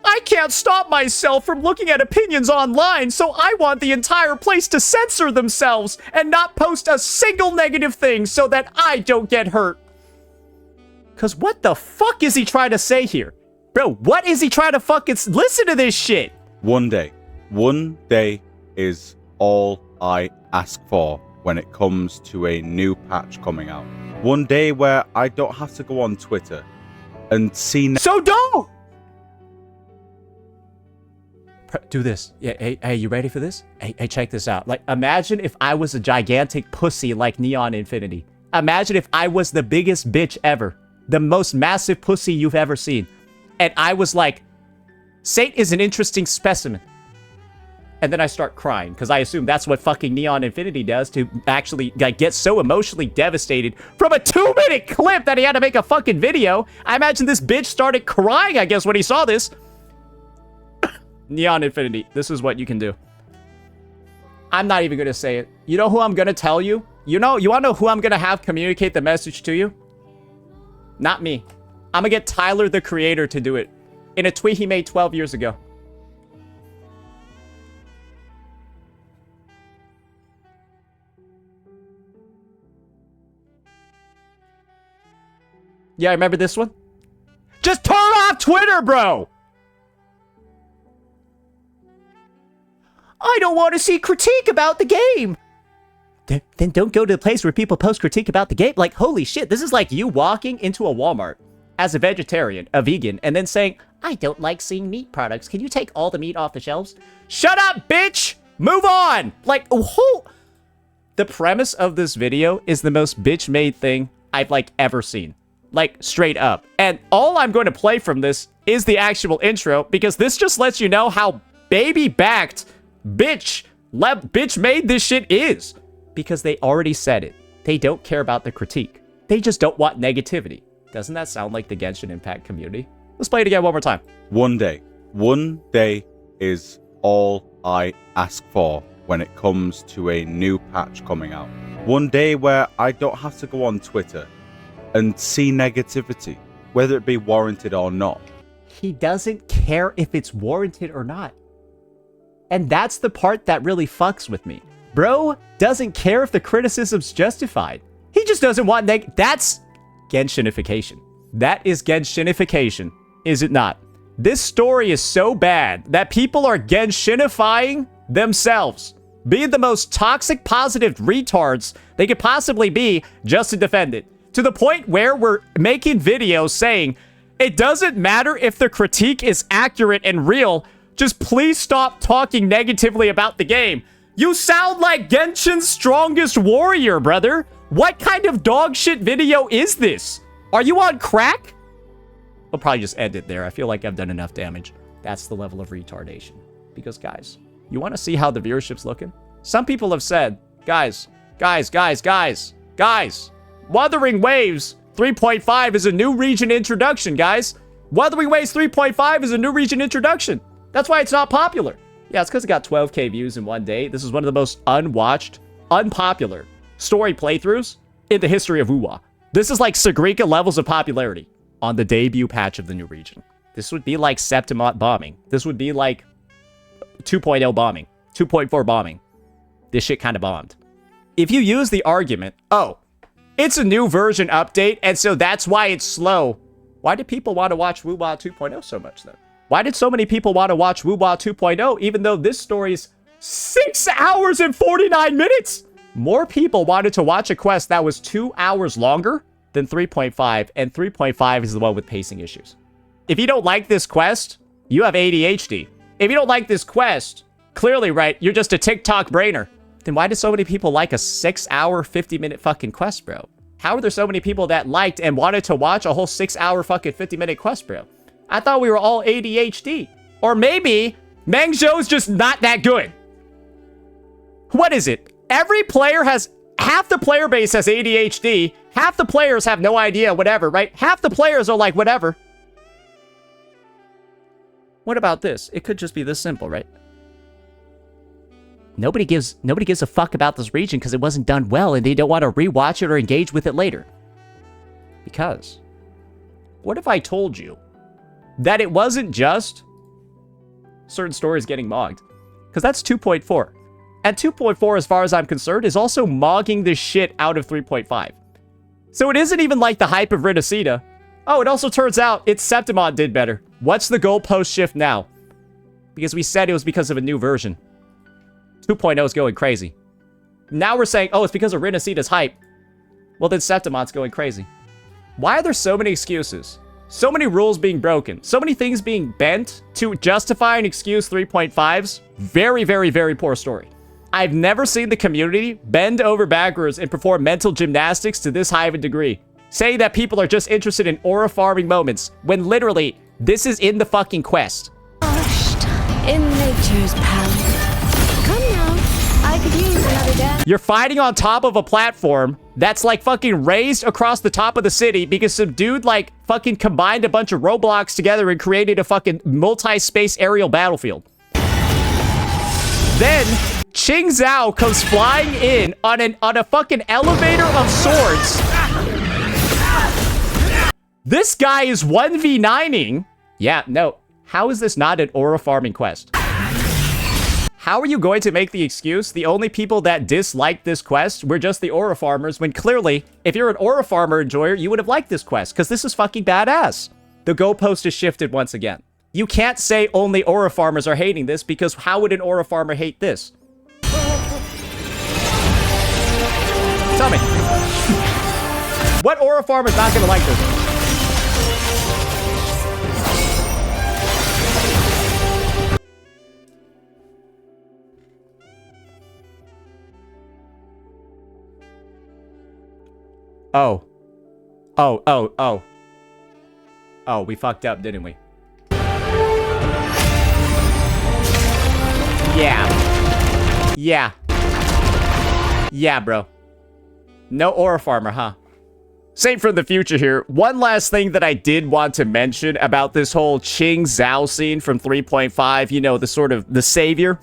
I can't stop myself from looking at opinions online, so I want the entire place to censor themselves and not post a single negative thing so that I don't get hurt. Cause what the fuck is he trying to say here? Bro, what is he trying to fucking listen to this shit? One day is all I ask for when it comes to a new patch coming out. One day where I don't have to go on Twitter and see... So don't! Do this. Yeah, hey, you ready for this? Hey, check this out. Like, imagine if I was a gigantic pussy like Neon Infinity. Imagine if I was the biggest bitch ever. The most massive pussy you've ever seen. And I was like, Saint is an interesting specimen. And then I start crying, because I assume that's what fucking Neon Infinity does to actually like, get so emotionally devastated from a 2-minute clip that he had to make a fucking video. I imagine this bitch started crying, I guess, when he saw this. Neon Infinity, this is what you can do. I'm not even going to say it. You know who I'm going to tell you? You want to know who I'm going to have communicate the message to you? Not me. I'm going to get Tyler, the creator, to do it in a tweet he made 12 years ago. Yeah, remember this one? Just turn off Twitter, bro! I don't want to see critique about the game. Then don't go to the place where people post critique about the game. Like, holy shit, this is like you walking into a Walmart as a vegetarian, a vegan, and then saying, I don't like seeing meat products. Can you take all the meat off the shelves? Shut up, bitch! Move on! Like, oh, the premise of this video is the most bitch-made thing I've, like, ever seen. Like, straight up. And all I'm going to play from this is the actual intro, because this just lets you know how baby-backed bitch made this shit is. Because they already said it. They don't care about the critique. They just don't want negativity. Doesn't that sound like the Genshin Impact community? Let's play it again one more time. One day is all I ask for when it comes to a new patch coming out. One day where I don't have to go on Twitter and see negativity, whether it be warranted or not. He doesn't care if it's warranted or not. And that's the part that really fucks with me. Bro doesn't care if the criticism's justified. He just doesn't want that's Genshinification. That is Genshinification, is it not? This story is so bad that people are Genshinifying themselves, being the most toxic positive retards they could possibly be just to defend it. To the point where we're making videos saying, it doesn't matter if the critique is accurate and real, just please stop talking negatively about the game. You sound like Genshin's strongest warrior, brother. What kind of dog shit video is this? Are you on crack? I'll probably just end it there. I feel like I've done enough damage. That's the level of retardation. Because, guys, you want to see how the viewership's looking? Some people have said, guys, Wuthering Waves 3.5 is a new region introduction, guys. Wuthering Waves 3.5 is a new region introduction. That's why it's not popular. Yeah, it's because it got 12k views in one day. This is one of the most unwatched, unpopular story playthroughs in the history of WoWa. This is like Sagrika levels of popularity on the debut patch of the new region. This would be like Septimont bombing. This would be like 2.0 bombing, 2.4 bombing. This shit kind of bombed. If you use the argument, oh, it's a new version update, and so that's why it's slow. Why did people want to watch WoWa 2.0 so much then? Why did so many people want to watch WoWa 2.0 even though this story is 6 hours and 49 minutes? More people wanted to watch a quest that was 2 hours longer than 3.5, and 3.5 is the one with pacing issues. If you don't like this quest, you have ADHD. If you don't like this quest, clearly, right, you're just a TikTok brainer. Then why did so many people like a 6 hour, 50-minute fucking quest, bro? How are there so many people that liked and wanted to watch a whole 6 hour fucking 50-minute quest, bro? I thought we were all ADHD. Or maybe Mengzhou's just not that good. What is it? Every player has half the player base has ADHD, half the players have no idea, whatever, right? Half the players are like, whatever. What about this? It could just be this simple, right? Nobody gives a fuck about this region because it wasn't done well and they don't want to rewatch it or engage with it later. Because, what if I told you that it wasn't just certain stories getting mogged? Because that's 2.4. And 2.4, as far as I'm concerned, is also mogging the shit out of 3.5. So it isn't even like the hype of Renacida. Oh, it also turns out it's Septimon did better. What's the goalpost shift now? Because we said it was because of a new version. 2.0 is going crazy. Now we're saying, oh, it's because of Renacida's hype. Well, then Septimon's going crazy. Why are there so many excuses? So many rules being broken. So many things being bent to justify and excuse 3.5's very, very, very poor story. I've never seen the community bend over backwards and perform mental gymnastics to this high of a degree. Saying that people are just interested in aura farming moments, when literally, this is in the fucking quest. Washed in nature's palette. Come now, I could use another dance. You're fighting on top of a platform that's like fucking raised across the top of the city because some dude like fucking combined a bunch of Roblox together and created a fucking multi-space aerial battlefield. Then Qing Zhao comes flying in on a fucking elevator of swords. This guy is 1v9ing. Yeah, no. How is this not an aura farming quest? How are you going to make the excuse the only people that disliked this quest were just the aura farmers, when clearly, if you're an aura farmer enjoyer, you would have liked this quest, because this is fucking badass. The goalpost is shifted once again. You can't say only aura farmers are hating this, because how would an aura farmer hate this? Tell me. What aura farmer is not going to like this? Oh. Oh, we fucked up, didn't we? Yeah. Yeah, bro. No aura farmer, huh? Same for the future here. One last thing that I did want to mention about this whole Qing Zhao scene from 3.5, you know, the sort of the savior.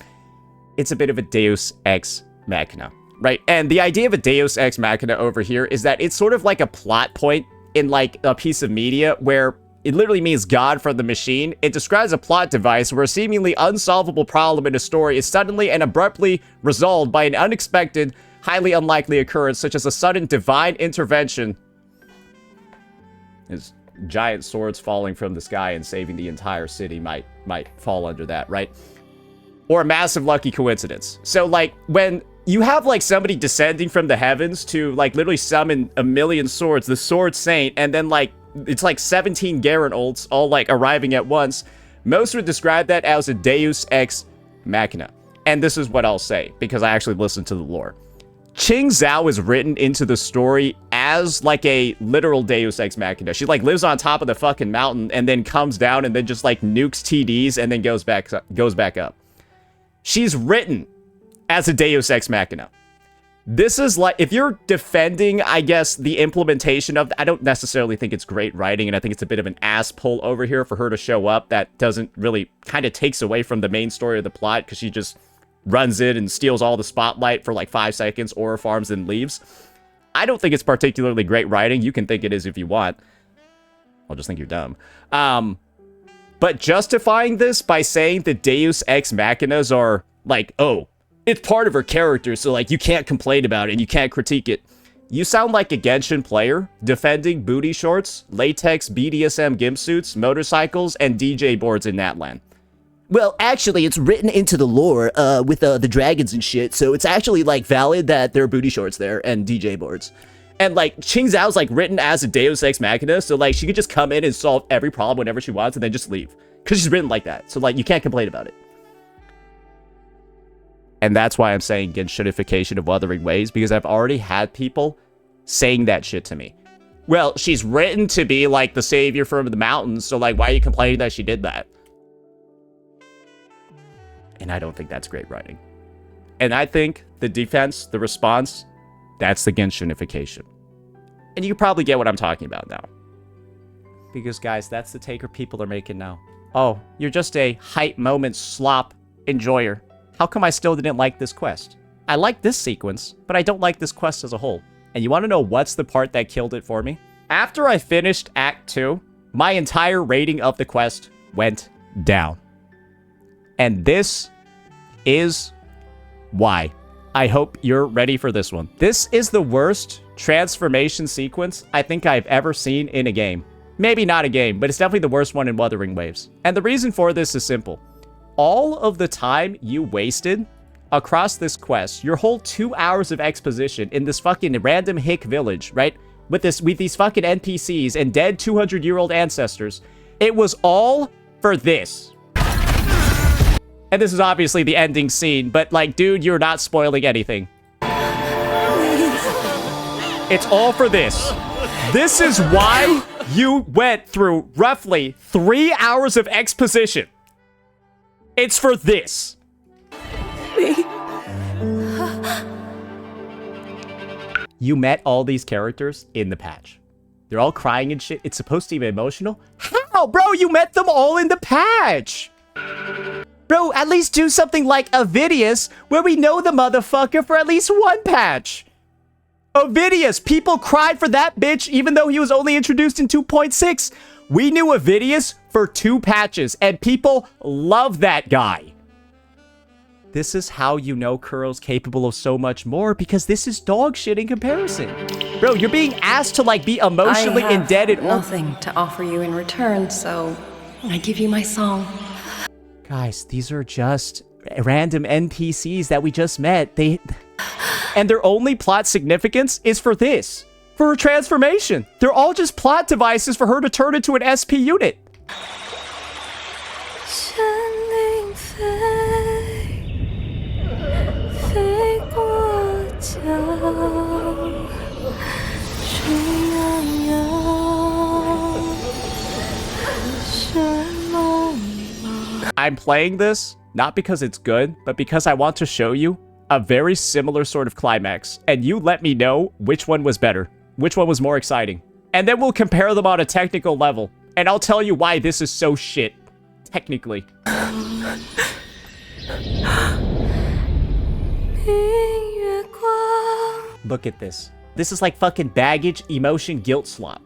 It's a bit of a Deus Ex Machina. Right, and the idea of a Deus Ex Machina over here is that it's sort of like a plot point in like a piece of media where it literally means God from the machine. It describes a plot device where a seemingly unsolvable problem in a story is suddenly and abruptly resolved by an unexpected, highly unlikely occurrence, such as a sudden divine intervention. His giant swords falling from the sky and saving the entire city might fall under that, right? Or a massive lucky coincidence. So like when you have like somebody descending from the heavens to like literally summon a million swords, the Sword Saint, and then like it's like 17 Geralt all like arriving at once, most would describe that as a Deus Ex Machina. And this is what I'll say, because I actually listened to the lore. Qing Zhao is written into the story as like a literal Deus Ex Machina. She like lives on top of the fucking mountain and then comes down and then just like nukes TDs and then goes back up. She's written as a Deus Ex Machina. This is like, if you're defending, I guess, the implementation of, I don't necessarily think it's great writing, and I think it's a bit of an ass pull over here for her to show up that doesn't really, kind of takes away from the main story of the plot, because she just runs in and steals all the spotlight for like 5 seconds, aura farms, and leaves. I don't think it's particularly great writing. You can think it is if you want. I'll just think you're dumb. But justifying this by saying the Deus Ex Machinas are like, oh, it's part of her character, so like you can't complain about it and you can't critique it. You sound like a Genshin player defending booty shorts, latex BDSM gimp suits, motorcycles, and DJ boards in Natlan. Well, actually, it's written into the lore with the dragons and shit, so it's actually like valid that there are booty shorts there and DJ boards. And like Qing Zhao's like written as a Deus Ex Machina, so like she could just come in and solve every problem whenever she wants and then just leave. Because she's written like that, so like you can't complain about it. And that's why I'm saying Genshinification of Wuthering Waves, because I've already had people saying that shit to me. Well, she's written to be like the savior from the mountains, so like why are you complaining that she did that? And I don't think that's great writing. And I think the defense, the response, That's the Genshinification. And you probably get what I'm talking about now. Because, guys, that's the taker people are making now. Oh, you're just a hype moment slop enjoyer. How come I still didn't like this quest? I like this sequence, but I don't like this quest as a whole. And you want to know what's the part that killed it for me? After I finished Act 2, my entire rating of the quest went down. And this is why. I hope you're ready for this one. This is the worst transformation sequence I think I've ever seen in a game. Maybe not a game, but it's definitely the worst one in Wuthering Waves. And the reason for this is simple. All of the time you wasted across this quest, your whole 2 hours of exposition in this fucking random hick village, right? With these fucking NPCs and dead 200-year-old ancestors, it was all for this. And this is obviously the ending scene, but like, dude, you're not spoiling anything. It's all for this. This is why you went through roughly 3 hours of exposition. It's for this. You met all these characters in the patch. They're all crying and shit. It's supposed to be emotional. How, bro? You met them all in the patch. Bro, at least do something like Ovidius, where we know the motherfucker for at least one patch. Ovidius, people cried for that bitch even though he was only introduced in 2.6. We knew Ovidius for 2 patches, and people love that guy. This is how you know Kuro's capable of so much more, because this is dog shit in comparison. Bro, you're being asked to, like, be emotionally indebted. I have nothing to offer you in return, so I give you my song. Guys, these are just random NPCs that we just met. And their only plot significance is for this. For her transformation. They're all just plot devices for her to turn into an SP unit. I'm playing this not because it's good, but because I want to show you a very similar sort of climax, and you let me know which one was better, which one was more exciting. And then we'll compare them on a technical level, and I'll tell you why this is so shit, technically. Look at this. This is like fucking baggage, emotion, guilt slop.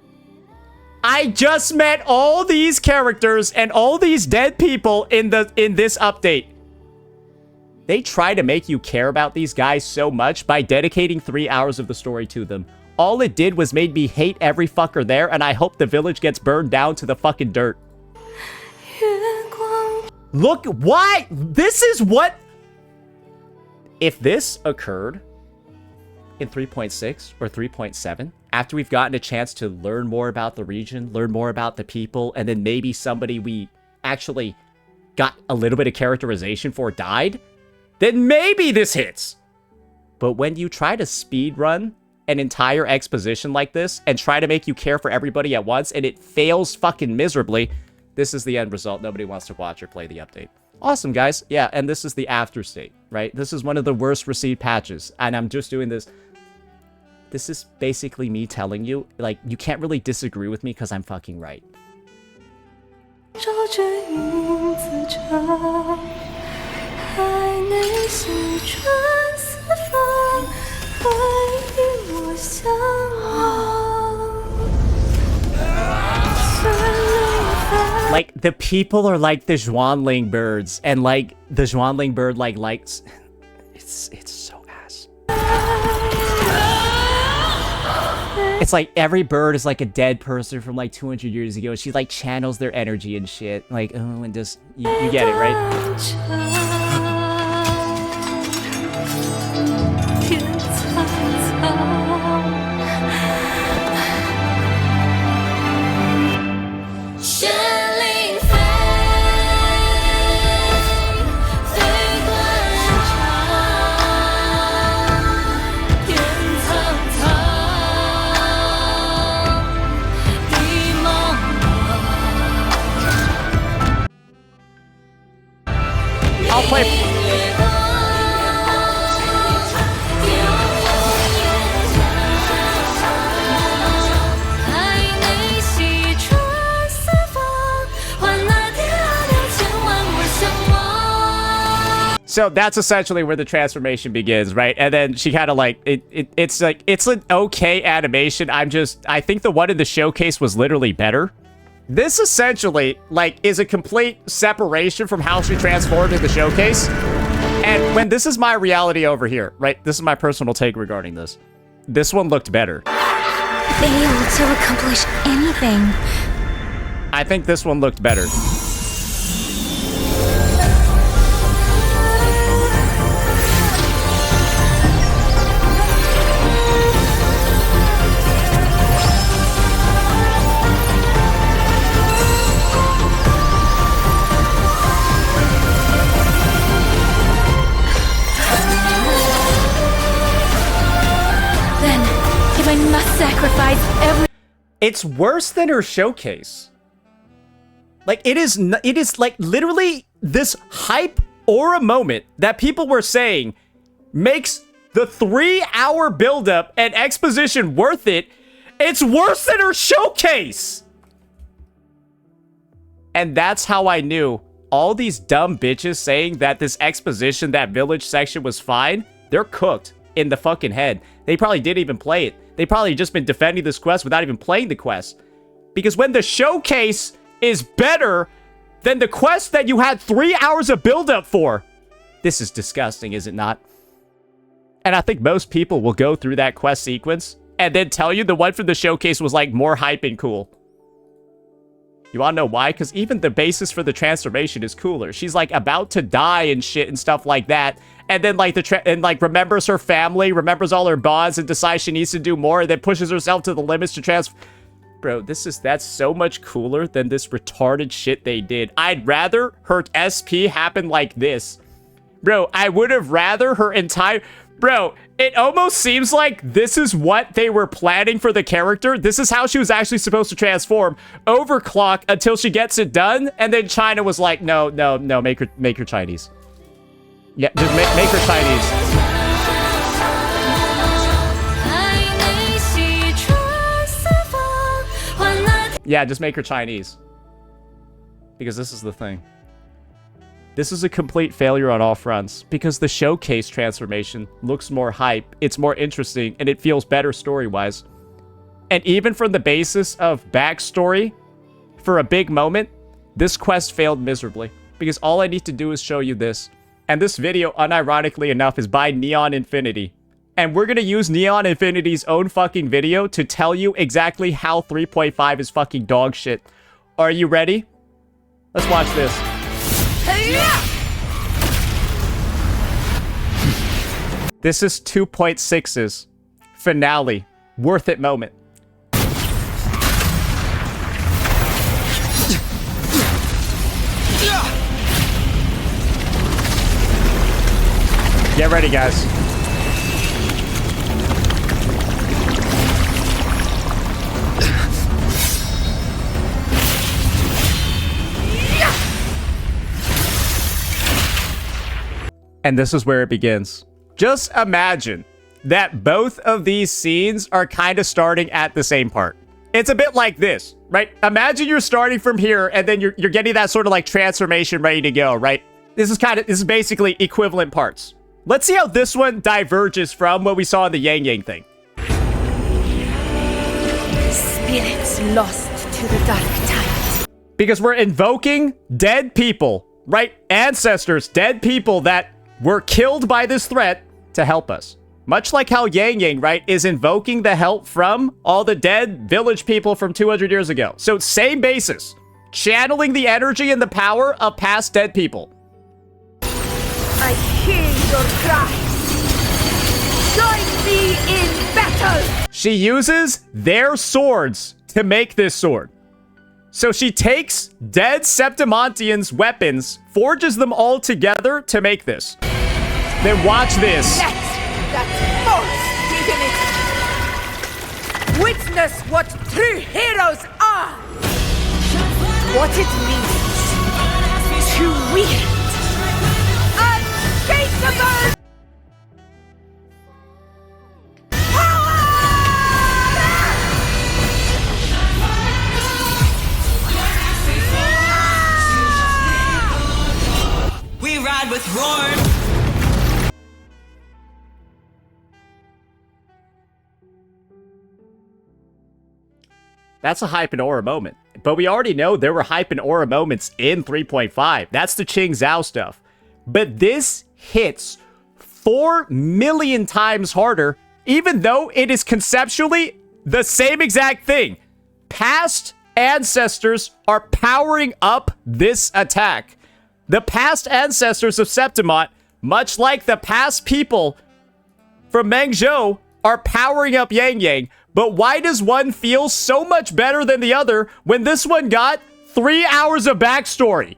I just met all these characters and all these dead people in this update. They try to make you care about these guys so much by dedicating 3 hours of the story to them. All it did was made me hate every fucker there, and I hope the village gets burned down to the fucking dirt. Look, why? This is what... If this occurred in 3.6 or 3.7, after we've gotten a chance to learn more about the region, learn more about the people, and then maybe somebody we actually got a little bit of characterization for died, then maybe this hits. But when you try to speedrun an entire exposition like this and try to make you care for everybody at once and it fails fucking miserably, this is the end result. Nobody wants to watch or play the update. Awesome, guys. Yeah, and this is the after state, right? This is one of the worst received patches, and I'm just doing this. This is basically me telling you, like, you can't really disagree with me because I'm fucking right. Like, the people are like the Zhuanling birds, and like the Zhuanling bird like likes it's so ass. It's like every bird is like a dead person from like 200 years ago. She like channels their energy and shit. Like, oh, and just you get it, right? So that's essentially where the transformation begins, right? And then she kind of like, it's like, it's an okay animation. I think the one in the showcase was literally better. This essentially, like, is a complete separation from how she transformed in the showcase. And when this is my reality over here, right? This is my personal take regarding this. This one looked better. Fail to accomplish anything. I think this one looked better. I must sacrifice every... It's worse than her showcase. Like, it is like literally this hype aura moment that people were saying makes the 3-hour buildup and exposition worth it. It's worse than her showcase. And that's how I knew all these dumb bitches saying that this exposition, that village section was fine. They're cooked in the fucking head. They probably didn't even play it. They probably just been defending this quest without even playing the quest. Because when the showcase is better than the quest that you had 3 hours of build-up for, this is disgusting, is it not? And I think most people will go through that quest sequence and then tell you the one from the showcase was like more hype and cool. You wanna know why? Because even the basis for the transformation is cooler. She's like about to die and shit and stuff like that. And then like remembers her family, remembers all her bonds and decides she needs to do more and then pushes herself to the limits to transform. Bro, that's so much cooler than this retarded shit they did. I'd rather her SP happen like this. Bro, I would have rather her entire... Bro, it almost seems like this is what they were planning for the character. This is how she was actually supposed to transform. Overclock until she gets it done, and then China was like, no, make her Chinese. Yeah, just make her Chinese. Yeah, just make her Chinese. Because this is the thing. This is a complete failure on all fronts, because the showcase transformation looks more hype, it's more interesting, and it feels better story-wise. And even from the basis of backstory, for a big moment, this quest failed miserably. Because all I need to do is show you this. And this video, unironically enough, is by Neon Infinity. And we're gonna use Neon Infinity's own fucking video to tell you exactly how 3.5 is fucking dog shit. Are you ready? Let's watch this. This is 2.6's finale. Worth it moment. Get ready, guys. And this is where it begins. Just imagine that both of these scenes are kind of starting at the same part. It's a bit like this, right? Imagine you're starting from here and then you're getting that sort of like transformation ready to go, right? This is basically equivalent parts. Let's see how this one diverges from what we saw in the Yang Yang thing. Spirits lost to the dark tide. Because we're invoking dead people, right? Ancestors, dead people that were killed by this threat to help us. Much like how Yang Yang, right, is invoking the help from all the dead village people from 200 years ago. So same basis. Channeling the energy and the power of past dead people. I hear your cries. Join me in battle! She uses their swords to make this sword. So she takes dead Septimontians' weapons, forges them all together to make this. Then watch this. Let that force within it witness what true heroes are. What it means to wield unshakable We ride with roar. That's a hype and aura moment. But we already know there were hype and aura moments in 3.5. That's the Ching Zhao stuff. But this hits 4 million times harder, even though it is conceptually the same exact thing. Past ancestors are powering up this attack. The past ancestors of Septimont, much like the past people from Mengzhou, are powering up Yang Yang. But why does one feel so much better than the other when this one got 3 hours of backstory?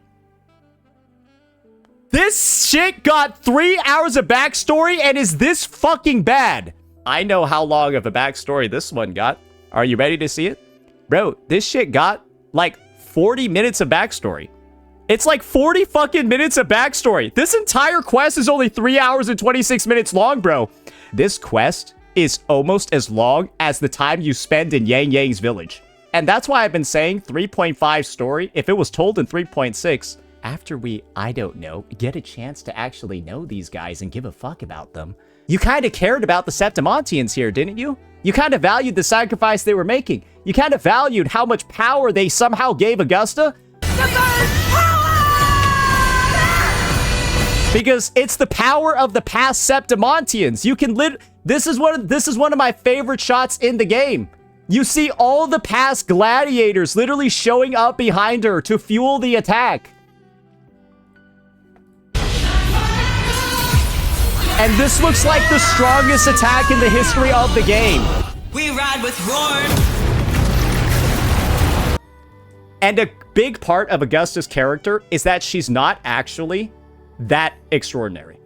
This shit got 3 hours of backstory and is this fucking bad? I know how long of a backstory this one got. Are you ready to see it? Bro, this shit got like 40 minutes of backstory. It's like 40 fucking minutes of backstory. This entire quest is only 3 hours and 26 minutes long, bro. This quest is almost as long as the time you spend in Yang Yang's village. And that's why I've been saying 3.5 story, if it was told in 3.6, after we, I don't know, get a chance to actually know these guys and give a fuck about them, you kind of cared about the Septimontians here, didn't you? You kind of valued the sacrifice they were making. You kind of valued how much power they somehow gave Augusta. Because it's the power of the past Septimontians. You can this is one of my favorite shots in the game. You see all the past gladiators literally showing up behind her to fuel the attack. And this looks like the strongest attack in the history of the game. We ride with Roar. And a big part of Augusta's character is that she's not actually that extraordinary.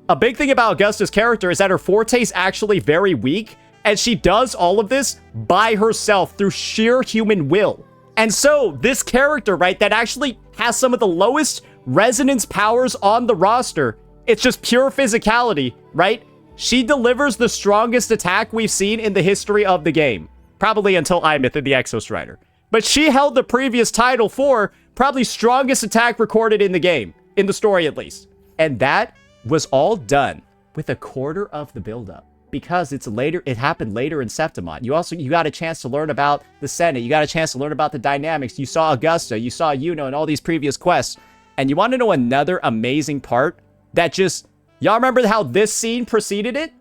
A big thing about Augusta's character is that her forte is actually very weak, and she does all of this by herself through sheer human will. And so this character, right, that actually has some of the lowest resonance powers on the roster, it's just pure physicality, right? She delivers the strongest attack we've seen in the history of the game. Probably until Imyth and the Exostrider. But she held the previous title for probably strongest attack recorded in the game. In the story, at least. And that was all done with a quarter of the buildup. Because it happened later in Septimont. You got a chance to learn about the Senate. You got a chance to learn about the dynamics. You saw Augusta. You saw Yuno and all these previous quests. And you want to know another amazing part? That just... Y'all remember how this scene preceded it?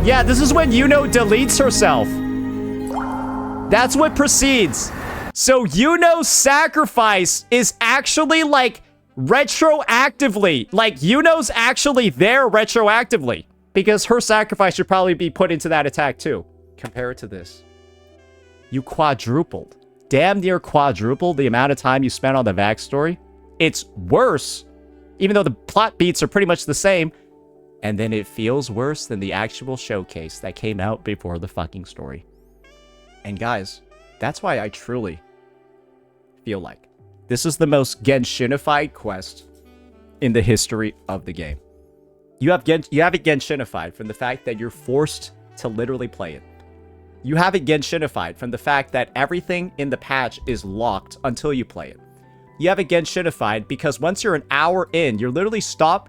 Yeah, this is when Yuno deletes herself. That's what precedes. So Yuno's sacrifice is actually like retroactively. Like Yuno's actually there retroactively. Because her sacrifice should probably be put into that attack too. Compare it to this. You quadrupled. Damn near quadrupled the amount of time you spent on the backstory. It's worse, even though the plot beats are pretty much the same. And then it feels worse than the actual showcase that came out before the fucking story. And guys, that's why I truly feel like this is the most Genshinified quest in the history of the game. You have it Genshinified from the fact that you're forced to literally play it. You have it Genshinified from the fact that everything in the patch is locked until you play it. You have it Genshinified because once you're an hour in, you're literally stuck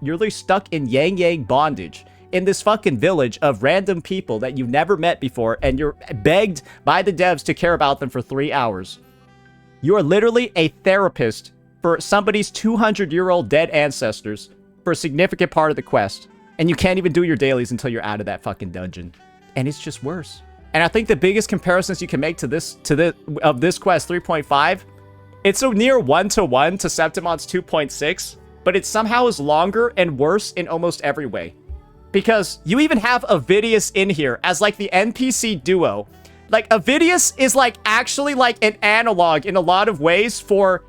in Yang Yang bondage in this fucking village of random people that you've never met before, and you're begged by the devs to care about them for 3 hours. You are literally a therapist for somebody's 200-year-old dead ancestors for a significant part of the quest, and you can't even do your dailies until you're out of that fucking dungeon. And it's just worse. And I think the biggest comparisons you can make of this quest 3.5, it's so near 1-to-1 to Septimont's 2.6, but it somehow is longer and worse in almost every way. Because you even have Avidius in here as like the NPC duo. Like Avidius is like actually like an analog in a lot of ways for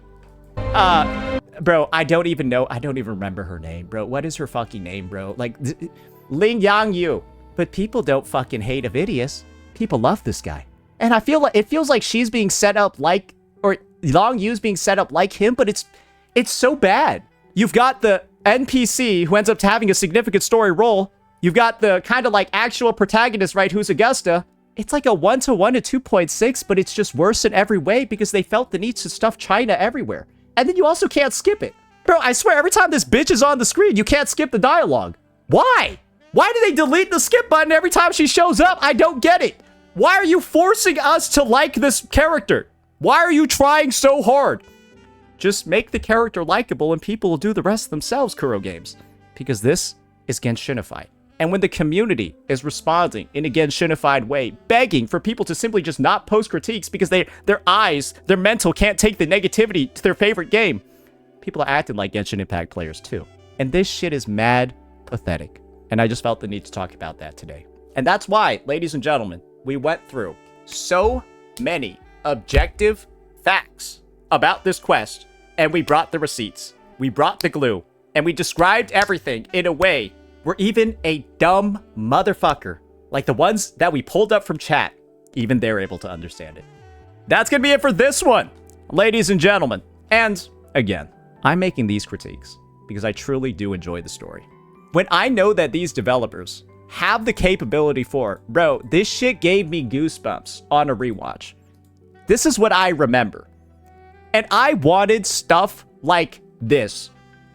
bro, I don't even remember her name, bro. What is her fucking name, bro? Like Ling Yang Yu. But people don't fucking hate Avidius. People love this guy. And I feel like it feels like she's being set up like, or Long Yu's being set up like him, but it's so bad. You've got the NPC who ends up having a significant story role. You've got the kind of like actual protagonist, right, who's Augusta. It's like a 1-to-1 to 2.6, but it's just worse in every way because they felt the need to stuff China everywhere. And then you also can't skip it. Bro, I swear, every time this bitch is on the screen, you can't skip the dialogue. Why? Why do they delete the skip button every time she shows up? I don't get it. Why are you forcing us to like this character? Why are you trying so hard? Just make the character likable and people will do the rest themselves, Kuro Games. Because this is Genshinified. And when the community is responding in a Genshinified way, begging for people to simply just not post critiques because their eyes, their mental can't take the negativity to their favorite game, people are acting like Genshin Impact players too. And this shit is mad pathetic. And I just felt the need to talk about that today. And that's why, ladies and gentlemen, we went through so many objective facts about this quest, and we brought the receipts, we brought the glue, and we described everything in a way where even a dumb motherfucker, like the ones that we pulled up from chat, even they're able to understand it. That's gonna be it for this one, ladies and gentlemen. And again, I'm making these critiques because I truly do enjoy the story. When I know that these developers have the capability for, bro, this shit gave me goosebumps on a rewatch. This is what I remember. And I wanted stuff like this,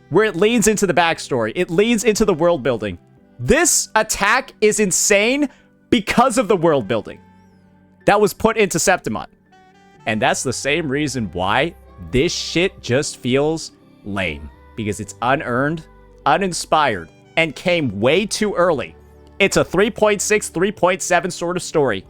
where it leans into the backstory, it leans into the world building. This attack is insane because of the world building that was put into Septimon. And that's the same reason why this shit just feels lame, because it's unearned, uninspired, and came way too early. It's a 3.6, 3.7 sort of story,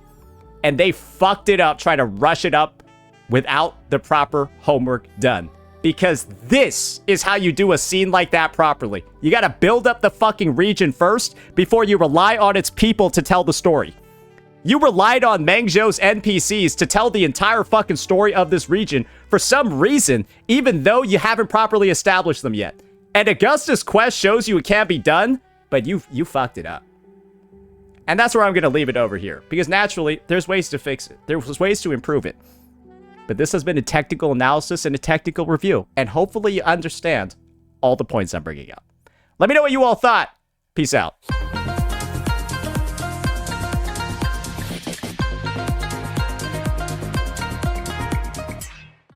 and they fucked it up trying to rush it up without the proper homework done. Because this is how you do a scene like that properly. You gotta build up the fucking region first before you rely on its people to tell the story. You relied on Mengzhou's NPCs to tell the entire fucking story of this region for some reason, even though you haven't properly established them yet. And Augustus' quest shows you it can be done, but you fucked it up. And that's where I'm gonna leave it over here, because naturally, there's ways to fix it. There's ways to improve it. But this has been a technical analysis and a technical review, and hopefully you understand all the points I'm bringing up. Let me know what you all thought. Peace out.